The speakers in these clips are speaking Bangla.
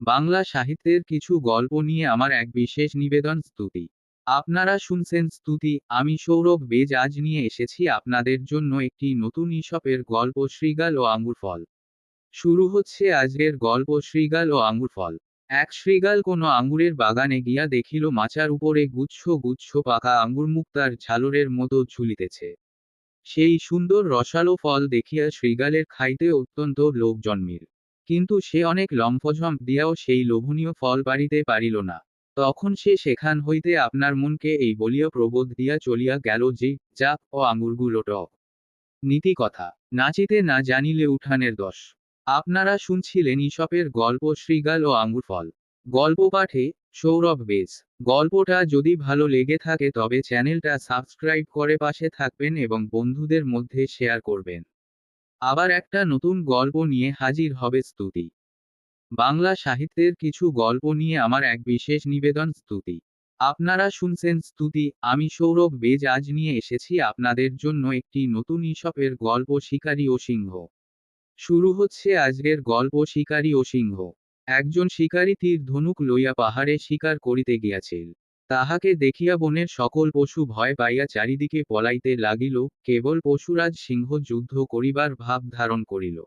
বাংলা সাহিত্যের কিছু গল্প নিয়ে আমার এক বিশেষ নিবেদন স্তুতি। আপনারা শুনছেন স্তুতি, আমি সৌরভ বেজ আজ নিয়ে এসেছি আপনাদের জন্য একটি নতুন ঈশপের গল্প শৃগাল ও আঙ্গুর ফল। শুরু হচ্ছে আজকের গল্প শৃগাল ও আঙ্গুর ফল। এক শৃগাল কোনো আঙ্গুরের বাগানে গিয়া দেখিল মাচার উপরে গুচ্ছ গুচ্ছ পাকা আঙ্গুর মুখ তার ঝালরের মতো ঝুলিতেছে। সেই সুন্দর রসালো ফল দেখিয়া শৃগালের খাইতে অত্যন্ত লোভ জন্মিল। কিন্তু সে অনেক লম্ফঝম্প দিয়াও সেই লোভনীয় ফল পারিতে পারিল না। তখন সে সেখান হইতে আপনার মনকে এই বলিয়া প্রবোধ দিয়া চলিয়া গেল যে, যাক ও আঙুরগুলো টক। নীতি কথা, নাচিতে না জানিলে উঠানের দোষ। আপনারা শুনছিলেন ঈশপের গল্প শৃগাল ও আঙ্গুর ফল। গল্প পাঠে সৌরভ বেজ। গল্পটা যদি ভালো লেগে থাকে তবে চ্যানেলটা সাবস্ক্রাইব করে পাশে থাকবেন এবং বন্ধুদের মধ্যে শেয়ার করবেন। আবার একটা নতুন গল্প নিয়ে হাজির হবে স্তুতি। বাংলা সাহিত্যের কিছু গল্প নিয়ে আমার এক বিশেষ নিবেদন স্তুতি। আপনারা শুনছেন স্তুতি, আমি সৌরভ বেজ আজ নিয়ে এসেছি আপনাদের জন্য একটি নতুন ঈশপের গল্প শিকারী ও সিংহ। শুরু হচ্ছে আজকের গল্প শিকারী ও সিংহ। একজন শিকারী তীর ধনুক লইয়া পাহাড়ে শিকার করিতে গিয়াছিল। তাহাকে দেখিয়া বনের সকল পশু ভয় পাইয়া চারিদিকে পলাইতে লাগিল, কেবল পশুরাজ সিংহ যুদ্ধ করিবার ভাব ধারণ করিল।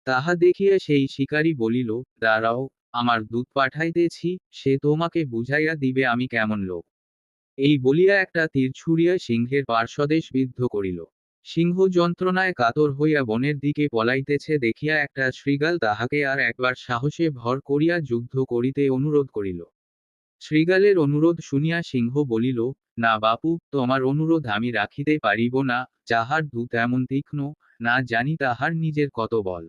তাহা দেখিয়া সেই শিকারী বলিল, দাঁড়াও, আমার দূত পাঠাইতেছি, সে তোমাকে বুঝাইয়া দিবে আমি কেমন লোক। এই বলিয়া একটা তীর ছুড়িয়া সিংহের পার্শ্বদেশ বিদ্ধ করিল। সিংহ যন্ত্রণায় কাতর হইয়া বনের দিকে পলাইতেছে দেখিয়া একটা শৃগাল তাহাকে আর একবার সাহসে ভর করিয়া যুদ্ধ করিতে অনুরোধ করিল। শৃগালের অনুরোধ শুনিয়া সিংহ বলিল, না বাপু, তোমার অনুরোধ আমি রাখিতে পারিব না, যাহার দূত এমন তীক্ষ্ণ, না জানি তাহার নিজের কত বল।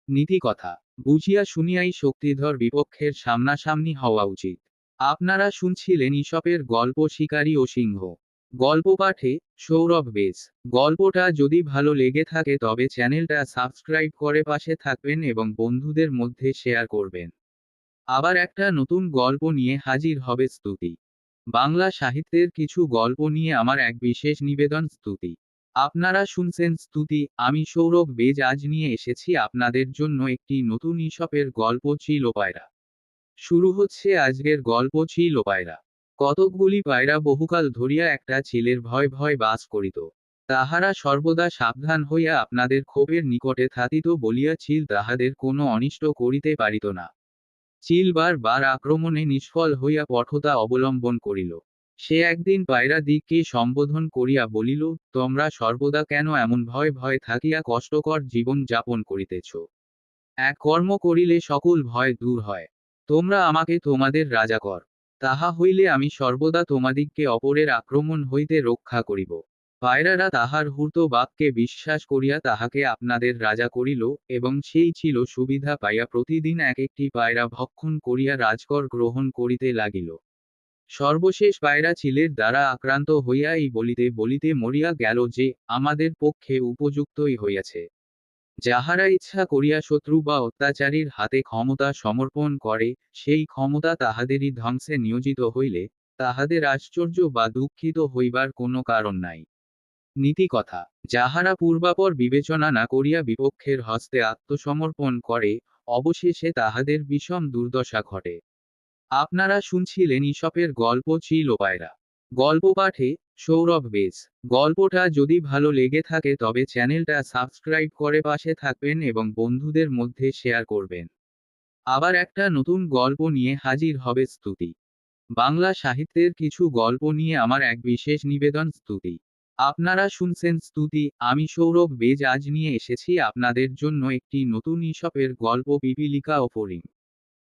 নীতি কথা, বুঝিয়া শুনিয়াই শক্তিধর বিপক্ষের সামনাসামনি হওয়া উচিত। আপনারা শুনছিলেন ঈশপের গল্প শিকারী ও সিংহ। গল্প পাঠে সৌরভ বেজ। গল্পটা যদি ভালো লেগে থাকে তবে চ্যানেলটা সাবস্ক্রাইব করে পাশে থাকবেন এবং বন্ধুদের মধ্যে শেয়ার করবেন। আবার একটা নতুন গল্প নিয়ে হাজির হবে স্তুতি। বাংলা সাহিত্যের কিছু গল্প নিয়ে আমার এক বিশেষ নিবেদন স্তুতি। আপনারা শুনছেন স্তুতি, আমি সৌরভ বেজ আজ নিয়ে এসেছি আপনাদের জন্য একটি নতুন ঈশপের গল্প চিল ও পায়রা। শুরু হচ্ছে আজকের গল্প চিল ও পায়রা। কতকগুলি পায়রা বহুকাল ধরিয়া একটা চিলের ভয় ভয় বাস করিত। তাহারা সর্বদা সাবধান হইয়া আপনাদের ক্ষোভের নিকটে থাকিত বলিয়া চিল তাহাদের কোনো অনিষ্ট করিতে পারিত না। চিল বার বার আক্রমণে নিষ্ফল হইয়া কঠোরতা অবলম্বন করিল। সে একদিন পায়রা দিগকে সম্বোধন করিয়া বলিল, তোমরা সর্বদা কেন এমন ভয় ভয় থাকিয়া কষ্টকর জীবন যাপন করিতেছ? এক কর্ম করিলে সকল ভয় দূর হয়। তোমরা আমাকে তোমাদের রাজা কর। তাহা হইলে আমি সর্বদা তোমাদিগকে অপরের আক্রমণ হইতে রক্ষা করিব। পায়রারা তাহার হূর্ত বাক্যে বিশ্বাস করিয়া তাহাকে আপনাদের রাজা করিল, এবং সেই ছিল সুবিধা পাইয়া প্রতিদিন এক একটি পায়রা ভক্ষণ করিয়া রাজকর গ্রহণ করিতে লাগিল। সর্বশেষ পায়রা চিলের দ্বারা আক্রান্ত হইয়া এই বলিতে বলিতে মরিয়া গেল যে, আমাদের পক্ষে উপযুক্তই হইয়াছে। যাহারা ইচ্ছা করিয়া শত্রু বা অত্যাচারীর হাতে ক্ষমতা সমর্পণ করে, সেই ক্ষমতা তাহাদেরই ধ্বংসে নিয়োজিত হইলে, তাহাদের আশ্চর্য বা দুঃখিত হইবার কোনো কারণ নাই। নীতি কথা, যাহারা পূর্বাপর বিবেচনা না করিয়া বিপক্ষের হস্তে আত্মসমর্পণ করে, অবশেষে তাহাদের বিষম দুর্দশা ঘটে। আপনারা শুনছিলেন ঈশপের গল্প চিল ও পায়রা। গল্প পাঠে সৌরভ বেজ। গল্পটা যদি ভালো লেগে থাকে তবে চ্যানেলটা সাবস্ক্রাইব করে পাশে থাকবেন এবং বন্ধুদের মধ্যে শেয়ার করবেন। আবার একটা নতুন গল্প নিয়ে হাজির হবে স্তুতি। বাংলা সাহিত্যের কিছু গল্প নিয়ে আমার এক বিশেষ নিবেদন স্তুতি। আপনারা শুনছেন স্তুতি, আমি সৌরভ বেজ আজ নিয়ে এসেছি আপনাদের জন্য একটি নতুন ঈশপের গল্প পিপীলিকা ও ফড়িং।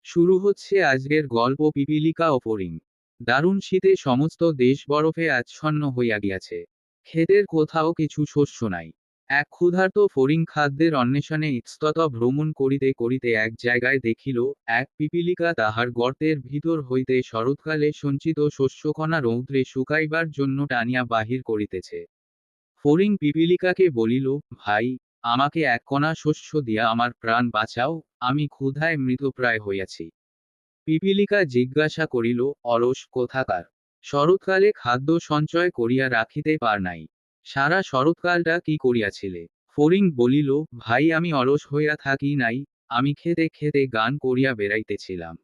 শুরু হচ্ছে আজকের গল্প পিপীলিকা ও ফড়িং। দারুণ শীতে সমস্ত দেশ বরফে আচ্ছন্ন হইয়া গিয়াছে। ক্ষেতের কোথাও কিছু শস্য নাই। এক ক্ষুধার্ত ফড়িং খাদ্যের অন্বেষণে ইতস্তত ভ্রমণ করিতে করিতে এক জায়গায় দেখিল, এক পিপীলিকা তাহার গর্তের ভিতর হইতে শরৎকালে সঞ্চিত শস্যকণা রৌদ্রে শুকাইবার জন্য টানিয়া বাহির করিতেছে। ফড়িং পিপীলিকাকে বলিল, ভাই, আমাকে এক কণা শস্য দিয়া আমার প্রাণ বাঁচাও, আমি ক্ষুধায় মৃতপ্রায় হইয়াছি। পিপীলিকা জিজ্ঞাসা করিল, অলস কোথাকার? শরৎকালে খাদ্য সঞ্চয় করিয়া রাখিতে পার নাই? সারা শরৎকালটা কি করিয়াছিলে? ফড়িং বলিল, ভাই, আমি অলস হইয়া থাকি নাই, আমি খেতে খেতে গান করিয়া বেড়াইতেছিলাম।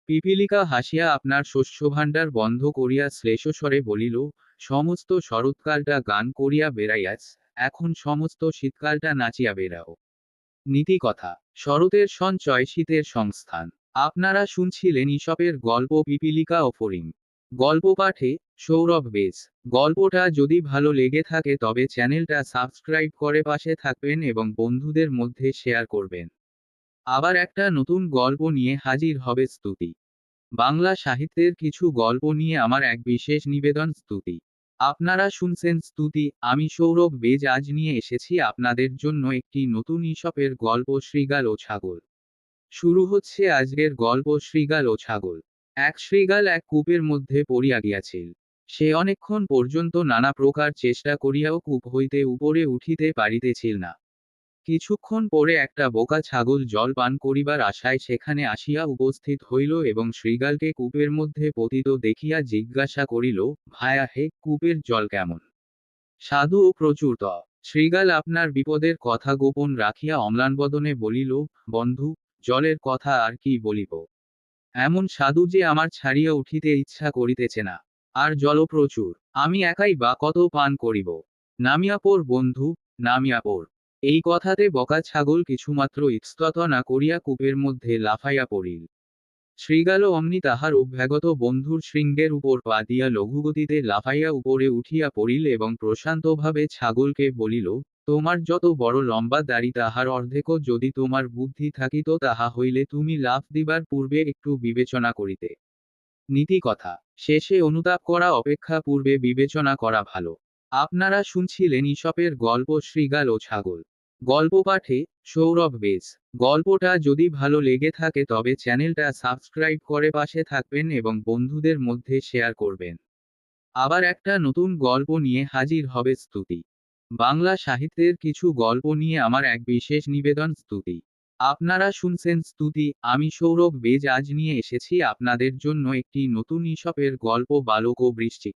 পিপীলিকা হাসিয়া আপনার শস্যভাণ্ডার বন্ধ করিয়া শ্লেষস্বরে বলিল, সমস্ত শরৎকালটা গান করিয়া বেড়াইয়াছ, এখন সমস্ত শীতকালটা নাচিয়া বেড়াও। নীতিকথা। শরতের সঞ্চয় শীতের সংস্থান। আপনারা শুনছিলেন ঈশপের গল্প পিপীলিকা ও ফড়িং। গল্প পাঠে সৌরভ বেজ। গল্পটা যদি ভালো লেগে থাকে তবে চ্যানেলটা সাবস্ক্রাইব করে পাশে থাকবেন এবং বন্ধুদের মধ্যে শেয়ার করবেন। আবার একটা নতুন গল্প নিয়ে হাজির হবে স্তুতি। বাংলা সাহিত্যের কিছু গল্প নিয়ে আমার এক বিশেষ নিবেদন স্তুতি। আপনারা শুনছেন স্তুতি, আমি সৌরভ বেজ আজ নিয়ে এসেছি আপনাদের জন্য একটি নতুন ঈশপের গল্প শৃগাল ও ছাগল। শুরু হচ্ছে আজকের গল্প শৃগাল ও ছাগল। এক শৃগাল এক কূপের মধ্যে পড়িয়া গিয়াছিল। সে অনেকক্ষণ পর্যন্ত নানা প্রকার চেষ্টা করিয়াও কূপ হইতে উপরে উঠিতে পারিতেছিল না। কিছুক্ষণ পরে একটা বোকা ছাগল জল পান করিবার আশায় সেখানে আসিয়া উপস্থিত হইল এবং শৃগালকে কূপের মধ্যে পতিত দেখিয়া জিজ্ঞাসা করিল, ভায়া হে, কূপের জল কেমন? সাধু ও প্রচুর ত। শৃগাল আপনার বিপদের কথা গোপন রাখিয়া অম্লানবদনে বলিল, বন্ধু, জলের কথা আর কি বলিব। এমন সাধু যে আমার ছাড়িয়া উঠিতে ইচ্ছা করিতেছে না। আর জল প্রচুর, আমি একাই বা কত পান করিব। নামিয়া পড় বন্ধু, নামিয়া পড়। এই কথাতে বকা ছাগল কিছুমাত্র ইতস্তত না করিয়া কূপের মধ্যে লাফাইয়া পড়িল। শৃগালও অমনি তাহার অভ্যাগত বন্ধুর শৃঙ্গের উপর পা দিয়া লঘুগতিতে লাফাইয়া উপরে উঠিয়া পড়িল এবং প্রশান্তভাবে ছাগলকে বলিল, তোমার যত বড় লম্বা দাড়ি তাহার অর্ধেকও যদি তোমার বুদ্ধি থাকিত তাহা হইলে তুমি লাফ দিবার পূর্বে একটু বিবেচনা করিতে। নীতিকথা। শেষে অনুতাপ করা অপেক্ষা পূর্বে বিবেচনা করা ভালো। আপনারা শুনছিলেন ঈশপের গল্প শৃগাল ও ছাগল। গল্প পাঠে সৌরভ বেজ। গল্পটা যদি ভালো লেগে থাকে তবে চ্যানেলটা সাবস্ক্রাইব করে পাশে থাকবেন এবং বন্ধুদের মধ্যে শেয়ার করবেন। আবার একটা নতুন গল্প নিয়ে হাজির হবে স্তুতি। বাংলা সাহিত্যের কিছু গল্প নিয়ে আমার এক বিশেষ নিবেদন স্তুতি। আপনারা শুনছেন স্তুতি, আমি সৌরভ বেজ আজ নিয়ে এসেছি আপনাদের জন্য একটি নতুন ঈশপের গল্প বালক ও বৃশ্চিক।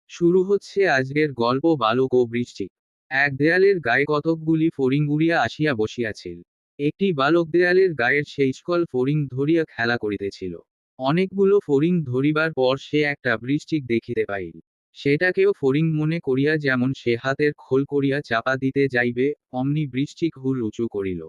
শুরু হচ্ছে আজকের গল্প বালক ও বৃশ্চিক। এক দেয়ালের গায়ে কতকগুলি ফড়িং উড়িয়া আসিয়া বসিয়াছিল। একটি বালক দেয়ালের গায়ের সেই সকল ফড়িং ধরিয়া খেলা করিতেছিল। অনেকগুলো ফড়িং ধরিবার পর সে একটা বৃশ্চিক দেখিতে পাইল। সেটাকেও ফড়িং মনে করিয়া যেমন সে হাতের খোল করিয়া চাপা দিতে যাইবে, অমনি বৃশ্চিক হুল উঁচু করিল।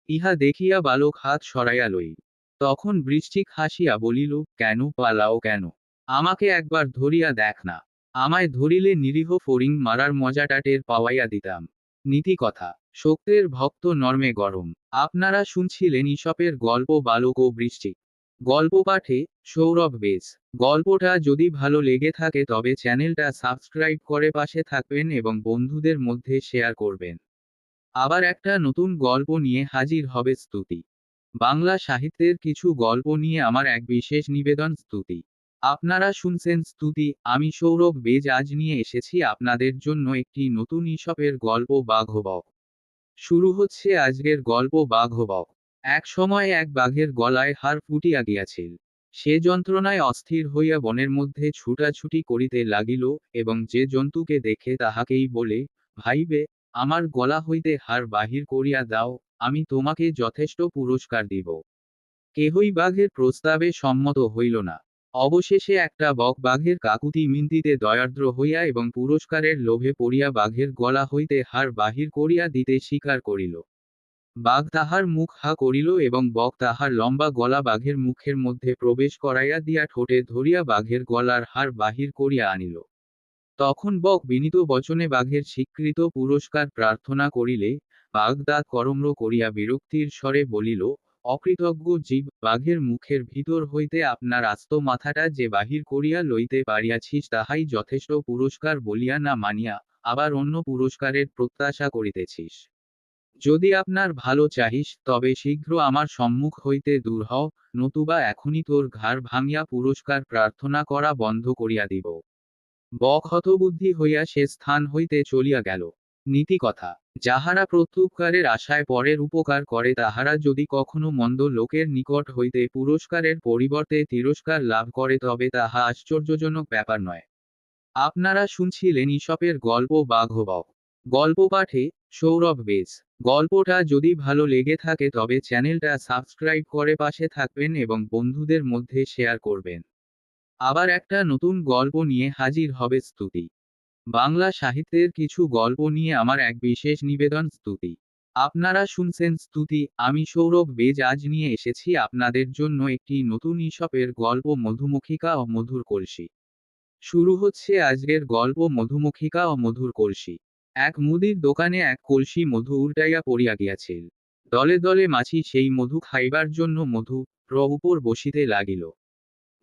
ইহা দেখিয়া বালক হাত সরাইয়া লইল। তখন বৃশ্চিক হাসিয়া বলিল, কেন পালাও কেন? আমাকে একবার ধরিয়া দেখ না। আমায় ধরিলে নিরীহ ফড়িং মারার মজাটা টের পাওয়াইয়া দিতাম। নীতিকথা। শক্তের ভক্ত নর্মে গরম। আপনারা শুনছিলেন ঈশপের গল্প বালক ও বৃশ্চিক। গল্প পাঠে সৌরভ বেজ। গল্পটা যদি ভালো লেগে থাকে তবে চ্যানেলটা সাবস্ক্রাইব করে পাশে থাকবেন এবং বন্ধুদের মধ্যে শেয়ার করবেন। আবার একটা নতুন গল্প নিয়ে হাজির হবে স্তুতি। বাংলা সাহিত্যের কিছু গল্প নিয়ে আমার এক বিশেষ নিবেদন স্তুতি। আপনারা শুনছেন স্তুতি, আমি সৌরভ বেজ আজ নিয়ে এসেছি আপনাদের জন্য একটি নতুন ঈশপের গল্প বাঘ ও বক। শুরু হচ্ছে আজকের গল্প বাঘ ও বক। এক সময় এক বাঘের গলায় হাড় ফুটিয়া গিয়াছিল। সে যন্ত্রণায় অস্থির হইয়া বনের মধ্যে ছুটাছুটি করিতে লাগিল এবং যে জন্তুকে দেখে তাহাকেই বলে, ভাইবে, আমার গলা হইতে হাড় বাহির করিয়া দাও, আমি তোমাকে যথেষ্ট পুরস্কার দিব। কেহই বাঘের প্রস্তাবে সম্মত হইল না। অবশেষে একটা বক বাঘের কাকুতি মিনতিতে দয়ার্দ্র হইয়া এবং পুরস্কারের লোভে পড়িয়া বাঘের গলা হইতে হাড় বাহির করিয়া দিতে স্বীকার করিল। বাঘ তাহার মুখ হা করিল এবং বক তাহার লম্বা গলা বাঘের মুখের মধ্যে প্রবেশ করাইয়া দিয়া ঠোঁটে ধরিয়া বাঘের গলার হাড় বাহির করিয়া আনিল। তখন বক বিনীত বচনে বাঘের স্বীকৃত পুরস্কার প্রার্থনা করিলে, বাঘ দাঁত করম্র করিয়া বিরক্তির স্বরে বলিল, অকৃতজ্ঞ জীব, বাঘের মুখের ভিতর হইতে আপনার আস্ত মাথাটা যে বাহির করিয়া লইতে পারিয়াছিস তাহাই যথেষ্ট পুরস্কার বলিয়া না মানিয়া, আবার অন্য পুরস্কারের প্রত্যাশা করিতেছিস। যদি আপনার ভালো চাহিস তবে শীঘ্র আমার সম্মুখ হইতে দূর হও, নতুবা এখনই তোর ঘাড় ভাঙিয়া পুরস্কার প্রার্থনা করা বন্ধ করিয়া দিব। বক হতবুদ্ধি হইয়া সে স্থান হইতে চলিয়া গেল। নীতিকথা। যাহারা প্রত্যুপকারের আশায় পরের উপকার করে তাহারা যদি কখনো মন্দ লোকের নিকট হইতে পুরস্কারের পরিবর্তে তিরস্কার লাভ করে তবে তাহা আশ্চর্যজনক ব্যাপার নয়। আপনারা শুনছিলেন ঈশপের গল্প বাঘ ও বক। গল্প পাঠে সৌরভ বেজ। গল্পটা যদি ভালো লেগে থাকে তবে চ্যানেলটা সাবস্ক্রাইব করে পাশে থাকবেন এবং বন্ধুদের মধ্যে শেয়ার করবেন। আবার একটা নতুন গল্প নিয়ে হাজির হবে স্তুতি। বাংলা সাহিত্যের কিছু গল্প নিয়ে আমার এক বিশেষ নিবেদন স্তুতি। আপনারা শুনছেন স্তুতি, আমি সৌরভ বেজ আজ নিয়ে এসেছি আপনাদের জন্য একটি নতুন ঈশপের গল্প মধুমক্ষিকা ও মধুর কলসি। শুরু হচ্ছে আজকের গল্প মধুমক্ষিকা ও মধুর কলসি। এক মুদির দোকানে এক কলসি মধু উল্টাইয়া পড়িয়া গিয়াছিল। দলে দলে মাছি সেই মধু খাইবার জন্য মধু উপর বসিতে লাগিল।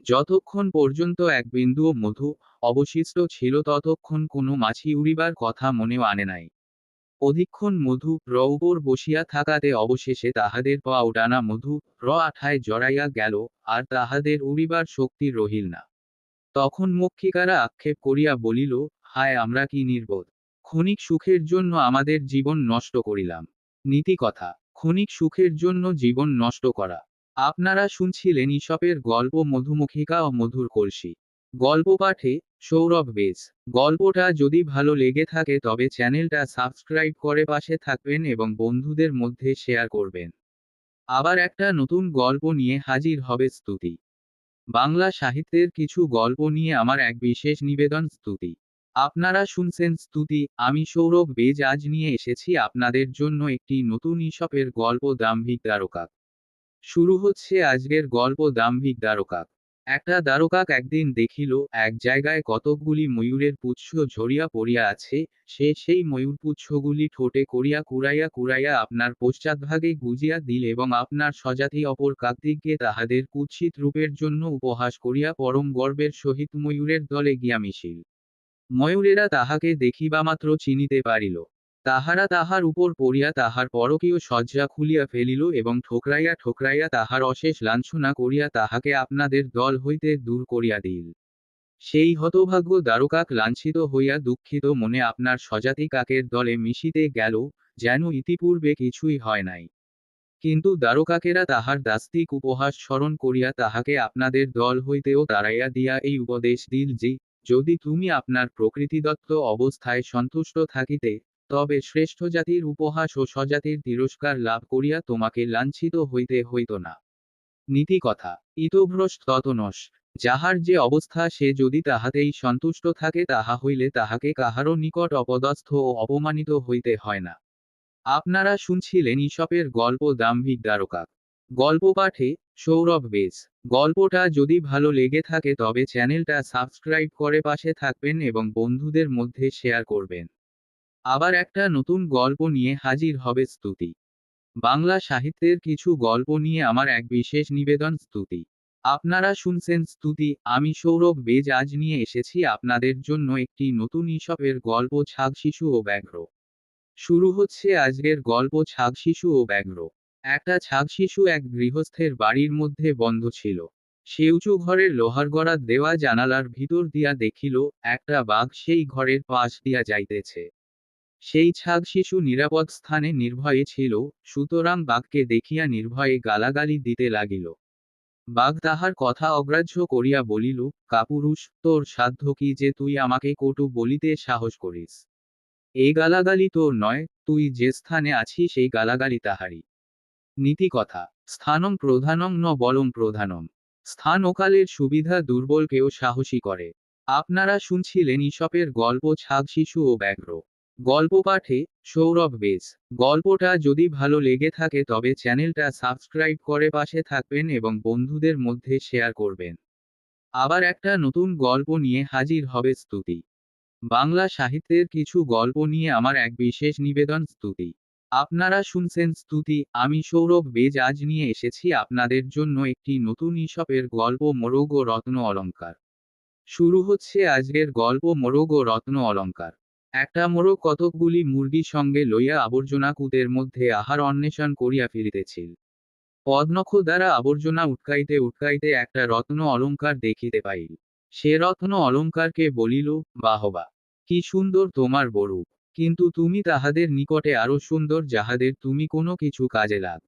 যতক্ষণ পর্যন্ত এক বিন্দুও মধু অবশিষ্ট ছিল ততক্ষণ কোনো মাছি উড়িবার কথা মনেও আনে নাই। অধিকক্ষণ মধু উপর বসিয়া থাকাতে অবশেষে তাহাদের পা টানা মধু আঠায় জড়াইয়া গেল, আর তাহাদের উড়িবার শক্তি রহিল না। তখন মক্ষিকারা আক্ষেপ করিয়া বলিল, হায় আমরা কি নির্বোধ! ক্ষণিক সুখের জন্য আমাদের জীবন নষ্ট করিলাম। নীতিকথা, ক্ষণিক সুখের জন্য জীবন নষ্ট করা। আপনারা শুনছিলেন ঈশপের গল্প মধুমক্ষিকা ও মধুর কলসি। গল্প পাঠে সৌরভ বেজ। গল্পটা যদি ভালো লেগে থাকে তবে চ্যানেলটা সাবস্ক্রাইব করে পাশে থাকবেন এবং বন্ধুদের মধ্যে শেয়ার করবেন। আবার একটা নতুন গল্প নিয়ে হাজির হবে স্তুতি। বাংলা সাহিত্যের কিছু গল্প নিয়ে আমার এক বিশেষ নিবেদন স্তুতি। আপনারা শুনছেন স্তুতি, আমি সৌরভ বেজ আজ নিয়ে এসেছি আপনাদের জন্য একটি নতুন ঈশপের গল্প দাম্ভিক দ্বারকাক। শুরু হচ্ছে আজকের গল্প দাম্ভিক দ্বারকাক। একটা দ্বারকাক একদিন দেখিল এক জায়গায় কতকগুলি ময়ূরের পুচ্ছ ঝরিয়া পড়িয়া আছে। সে সেই ময়ূরপুচ্ছগুলি ঠোঁটে করিয়া কুড়াইয়া কুড়াইয়া আপনার পশ্চাৎভাগে গুজিয়া দিল এবং আপনার স্বজাতি অপর কাকদিগকে তাহাদের কুৎসিত রূপের জন্য উপহাস করিয়া পরম গর্বের সহিত ময়ূরের দলে গিয়া মিশিল। ময়ূরেরা তাহাকে দেখিবামাত্র চিনিতে পারিল। তাহারা তাহার উপর পড়িয়া তাহার পরকীয় সজ্জা খুলিয়া ফেলিল এবং ঠোকরাইয়া ঠোকরাইয়া তাহার অশেষ লাঞ্ছনা করিয়া তাহাকে আপনাদের দল হইতে দূর করিয়া দিল। সেই হতভাগ্য দ্বারকাক লাঞ্ছিত হইয়া দুঃখিত মনে আপনার স্বজাতি কাকের দলে মিশিতে গেল, যেন ইতিপূর্বে কিছুই হয় নাই। কিন্তু দ্বারকাকেরা তাহার দাস্তিক উপহাস স্মরণ করিয়া তাহাকে আপনাদের দল হইতেও তাড়াইয়া দিয়া এই উপদেশ দিল যে, যদি তুমি আপনার প্রকৃতিদত্ত অবস্থায় সন্তুষ্ট থাকিতে, তবে শ্রেষ্ঠ জাতির উপহাস ও স্বজাতির তিরস্কার লাভ করিয়া তোমাকে লাঞ্ছিত হইতে হইত না। নীতিকথা, ইতভ্রষ্ট ততনশ। যাহার যে অবস্থা সে যদি তাহাতেই সন্তুষ্ট থাকে তাহা হইলে তাহাকে কাহারও নিকট অপদস্থ ও অপমানিত হইতে হয় না। আপনারা শুনছিলেন ঈশপের গল্প দাম্ভিক দ্বারকাক। গল্প পাঠে সৌরভ বেজ। গল্পটা যদি ভালো লেগে থাকে তবে চ্যানেলটা সাবস্ক্রাইব করে পাশে থাকবেন এবং বন্ধুদের মধ্যে শেয়ার করবেন। আবার একটা নতুন গল্প নিয়ে হাজির হবে স্তুতি। বাংলা সাহিত্যের কিছু গল্প নিয়ে আমার এক বিশেষ নিবেদন স্তুতি। আপনারা শুনছেন স্তুতি, আমি সৌরভ বেজ আজ নিয়ে এসেছি আপনাদের জন্য একটি নতুন ঈশপের গল্প ছাগ শিশু ও ব্যাঘ্র। শুরু হচ্ছে আজকের গল্প ছাগ শিশু ও ব্যাঘ্র। একটা ছাগ শিশু এক গৃহস্থের বাড়ির মধ্যে বন্ধ ছিল। সে উঁচু ঘরের লোহার গড়া দেওয়া জানালার ভিতর দিয়া দেখিল একটা বাঘ সেই ঘরের পাশ দিয়া যাইতেছে। সেই ছাগ শিশু নিরাপদ স্থানে নির্ভয়ে ছিল, সুতরাং বাঘকে দেখিয়া নির্ভয়ে গালাগালি দিতে লাগিল। বাঘ তাহার কথা অগ্রাহ্য করিয়া বলিল, কাপুরুষ, তোর সাধ্য কি যে তুই আমাকে কটু বলিতে সাহস করিস? এই গালাগালি তোর নয়, তুই যে স্থানে আছিস সেই গালাগালি তাহারই। নীতিকথা, স্থানং প্রধানং ন বলং প্রধানম। স্থান ও কালের সুবিধা দুর্বলকেও সাহসী করে। আপনারা শুনছিলেন ঈশপের গল্প ছাগ শিশু ও ব্যাঘ্র। গল্প পাঠে সৌরভ বেজ। গল্পটা যদি ভালো লেগে থাকে তবে চ্যানেলটা সাবস্ক্রাইব করে পাশে থাকবেন এবং বন্ধুদের মধ্যে শেয়ার করবেন। আবার একটা নতুন গল্প নিয়ে হাজির হবে স্তুতি। বাংলা সাহিত্যের কিছু গল্প নিয়ে আমার এক বিশেষ নিবেদন স্তুতি। আপনারা শুনছেন স্তুতি, আমি সৌরভ বেজ আজ নিয়ে এসেছি আপনাদের জন্য একটি নতুন ঈশপের গল্প মোরগ ও রত্ন অলঙ্কার। শুরু হচ্ছে আজকের গল্প মোরগ ও রত্ন অলঙ্কার। একটা মোরগ কতকগুলি মুরগি সঙ্গে লইয়া আবর্জনা কুতের মধ্যে আহার অন্বেষণ করিয়া ফিরিতেছিল। পদ্মনখ দ্বারা আবর্জনা উটকাইতে উটকাইতে একটা রত্ন অলঙ্কার দেখিতে পাইল। সে রত্ন অলঙ্কারকে বলিল, বাহবা, কি সুন্দর তোমার বরূপ! কিন্তু তুমি তাহাদের নিকটে আরো সুন্দর যাহাদের তুমি কোনো কিছু কাজে লাগ।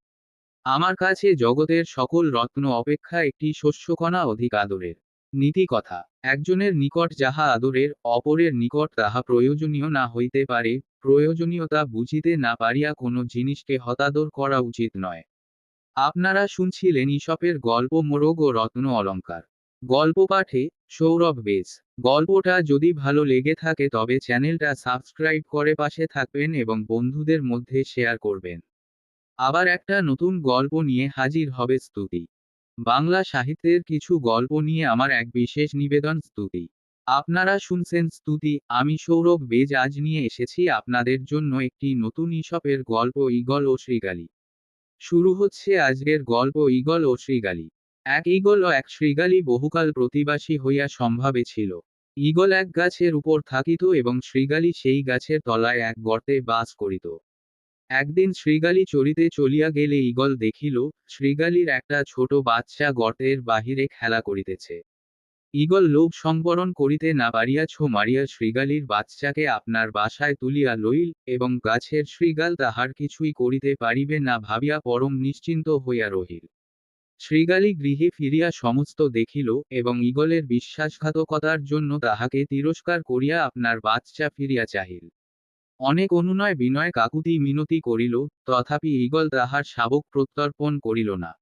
আমার কাছে জগতের সকল রত্ন অপেক্ষা একটি শস্যকণা অধিক আদরের। নীতিকথা। একজনের নিকট যাহা আদরের, অপরের নিকট তাহা প্রয়োজনীয় না হইতে পারে। প্রয়োজনীয়তা বুঝিতে না পারিয়া কোনো জিনিসকে হতাদর করা উচিত নয়। আপনারা শুনছিলেন ঈশপের গল্প মোরগ ও রত্ন অলঙ্কার। গল্প পাঠে সৌরভ বেজ। গল্পটা যদি ভালো লেগে থাকে তবে চ্যানেলটা সাবস্ক্রাইব করে পাশে থাকবেন এবং বন্ধুদের মধ্যে শেয়ার করবেন। আবার একটা নতুন গল্প নিয়ে হাজির হবে স্তুতি। বাংলা সাহিত্যের কিছু গল্প নিয়ে আমার এক বিশেষ নিবেদন স্তুতি। আপনারা শুনছেন স্তুতি, আমি সৌরভ বেজ আজ নিয়ে এসেছি আপনাদের জন্য একটি নতুন ঈশপের গল্প ঈগল ও শৃগালী। শুরু হচ্ছে আজকের গল্প ঈগল ও শৃগালী। এক ঈগল ও এক শৃগালী বহুকাল প্রতিবাসী হইয়া সম্ভাবে ছিল। ঈগল এক গাছের উপর থাকিত এবং শৃগালী সেই গাছের তলায় এক গর্তে বাস করিত। একদিন শৃগালী চরিতে চলিয়া গেলে ঈগল দেখিল, শৃগালীর একটা ছোট বাচ্চা গর্তের বাহিরে খেলা করিতেছে। ঈগল লোভ সংবরণ করিতে না পারিয়া ছো মারিয়া শৃগালীর বাচ্চাকে আপনার বাসায় তুলিয়া লইল, এবং গাছের শৃগাল তাহার কিছুই করিতে পারিবে না ভাবিয়া পরম নিশ্চিন্ত হইয়া রহিল। শৃগালী গৃহে ফিরিয়া সমস্ত দেখিল, এবং ঈগলের বিশ্বাসঘাতকতার জন্য তাহাকে তিরস্কার করিয়া আপনার বাচ্চা ফিরিয়া চাহিল। অনেক অনুনয় বিনয় কাকুতি মিনতি করিল, তথাপি ঈগল তাহার শাবক প্রত্যর্পণ করিল না।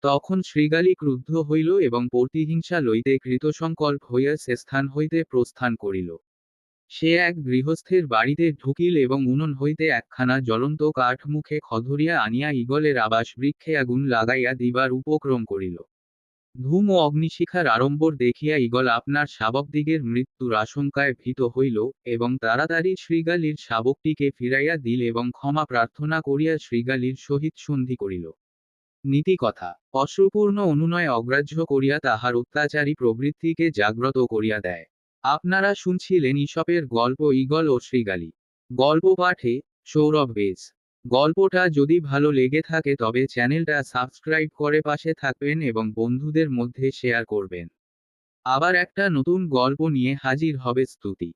তখন শৃগালী ক্রুদ্ধ হইল এবং প্রতিহিংসা লইতে কৃতসংকল্প হইয়া সে স্থান হইতে প্রস্থান করিল। সে এক গৃহস্থের বাড়িতে ঢুকিল এবং উনুন হইতে একখানা জ্বলন্ত কাঠ মুখে খধরিয়া আনিয়া ঈগলের আবাস বৃক্ষে আগুন লাগাইয়া দিবার উপক্রম করিল। ধূম ও অগ্নিশিখার আড়ম্বর দেখিয়া ঈগল আপনার শাবকদিগের মৃত্যুর আশঙ্কায় ভীত হইল, এবং তাড়াতাড়ি শৃগালীর শাবকটিকে ফিরাইয়া দিল এবং ক্ষমা প্রার্থনা করিয়া শৃগালীর সহিত সন্ধি করিল। নীতিকথা। অশ্রুপূর্ণ অনুনয় অগ্রাহ্য করিয়া তাহার অত্যাচারী প্রবৃত্তিকে জাগ্রত করিয়া দেয়। আপনারা শুনছিলেন ঈশপের গল্প ঈগল ও শৃগালী। গল্প পাঠে সৌরভ বেজ। গল্পটা যদি ভালো লেগে থাকে তবে চ্যানেলটা সাবস্ক্রাইব করে পাশে থাকবেন এবং বন্ধুদের মধ্যে শেয়ার করবেন। আবার একটা নতুন গল্প নিয়ে হাজির হবে স্তুতি।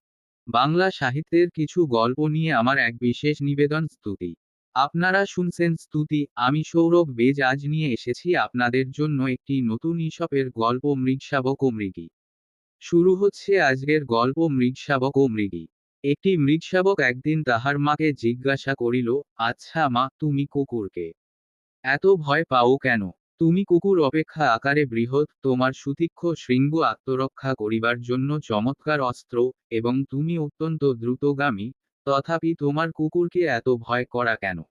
বাংলা সাহিত্যের কিছু গল্প নিয়ে আমার এক বিশেষ নিবেদন স্তুতি। আপনারা শুনছেন স্তুতি, আমি সৌরভ বেজ আজ নিয়ে এসেছি আপনাদের জন্য একটি নতুন ঈশপের গল্প মৃগশাবক ও মৃগী। শুরু হচ্ছে আজকের গল্প মৃগশাবক ও মৃগী। একটি মৃগশাবক একদিন তাহার মাকে জিজ্ঞাসা করিল, আচ্ছা মা, তুমি কুকুরকে এত ভয় পাও কেন? তুমি কুকুর অপেক্ষা আকারে বৃহৎ, তোমার সুতীক্ষ্ণ শৃঙ্গ আত্মরক্ষা করিবার জন্য চমৎকার অস্ত্র, এবং তুমি অত্যন্ত দ্রুতগামী, তথাপি তোমার কুকুরকে এত ভয় করা কেন?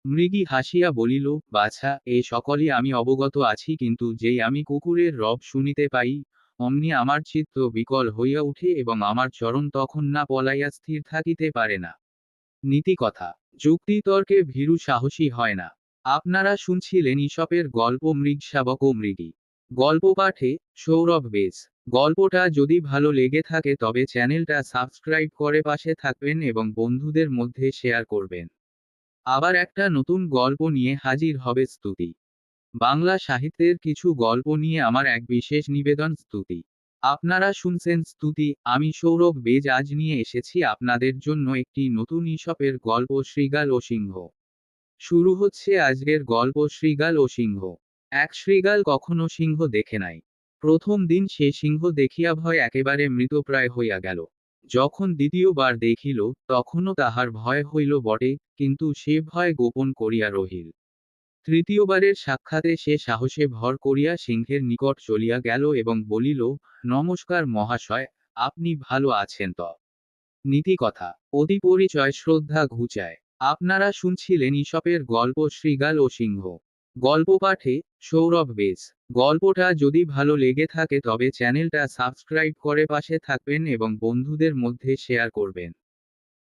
মৃগী হাসিয়া বলিল, বাছা, এ সকলই আমি অবগত আছি, কিন্তু যেই আমি কুকুরের রব শুনিতে পাই, অমনি আমার চিত্ত বিকল হইয়া উঠে এবং আমার চরণ তখন না পলাইয়া স্থির থাকিতে পারে না। নীতিকথা। যুক্তিতর্কে ভীরু সাহসী হয় না। আপনারা শুনছিলেন ঈশপের গল্প মৃগশাবক ও মৃগী। গল্প পাঠে সৌরভ বেজ। গল্পটা যদি ভালো লেগে থাকে তবে চ্যানেলটা সাবস্ক্রাইব করে পাশে থাকবেন এবং বন্ধুদের মধ্যে শেয়ার করবেন। আবার একটা নতুন গল্প নিয়ে হাজির হবে স্তুতি। বাংলা সাহিত্যের কিছু গল্প নিয়ে আমার এক বিশেষ নিবেদন স্তুতি। আপনারা শুনছেন স্তুতি, আমি সৌরভ বেজ আজ নিয়ে এসেছি আপনাদের জন্য একটি নতুন ঈশপের গল্প শৃগাল ও সিংহ। শুরু হচ্ছে আজকের গল্প শৃগাল ও সিংহ। এক শৃগাল কখনো সিংহ দেখে নাই। প্রথম দিন সে সিংহ দেখিয়া ভয় একেবারে মৃতপ্রায় হইয়া গেল। যখন দ্বিতীয়বার দেখিল, তখনও তাহার ভয় হইল বটে, কিন্তু সে ভয় গোপন করিয়া রহিল। তৃতীয়বারের সাক্ষাতে সে সাহসে ভর করিয়া সিংহের নিকট চলিয়া গেল এবং বলিল, নমস্কার মহাশয়, আপনি ভালো আছেন তো? নীতিকথা। অতি পরিচয় শ্রদ্ধা ঘুচায়। আপনারা শুনছিলেন ঈশপের গল্প শৃগাল ও সিংহ। গল্প পাঠে সৌরভ বেজ। গল্পটা যদি ভালো লেগে থাকে তবে চ্যানেলটা সাবস্ক্রাইব করে পাশে থাকবেন এবং বন্ধুদের মধ্যে শেয়ার করবেন।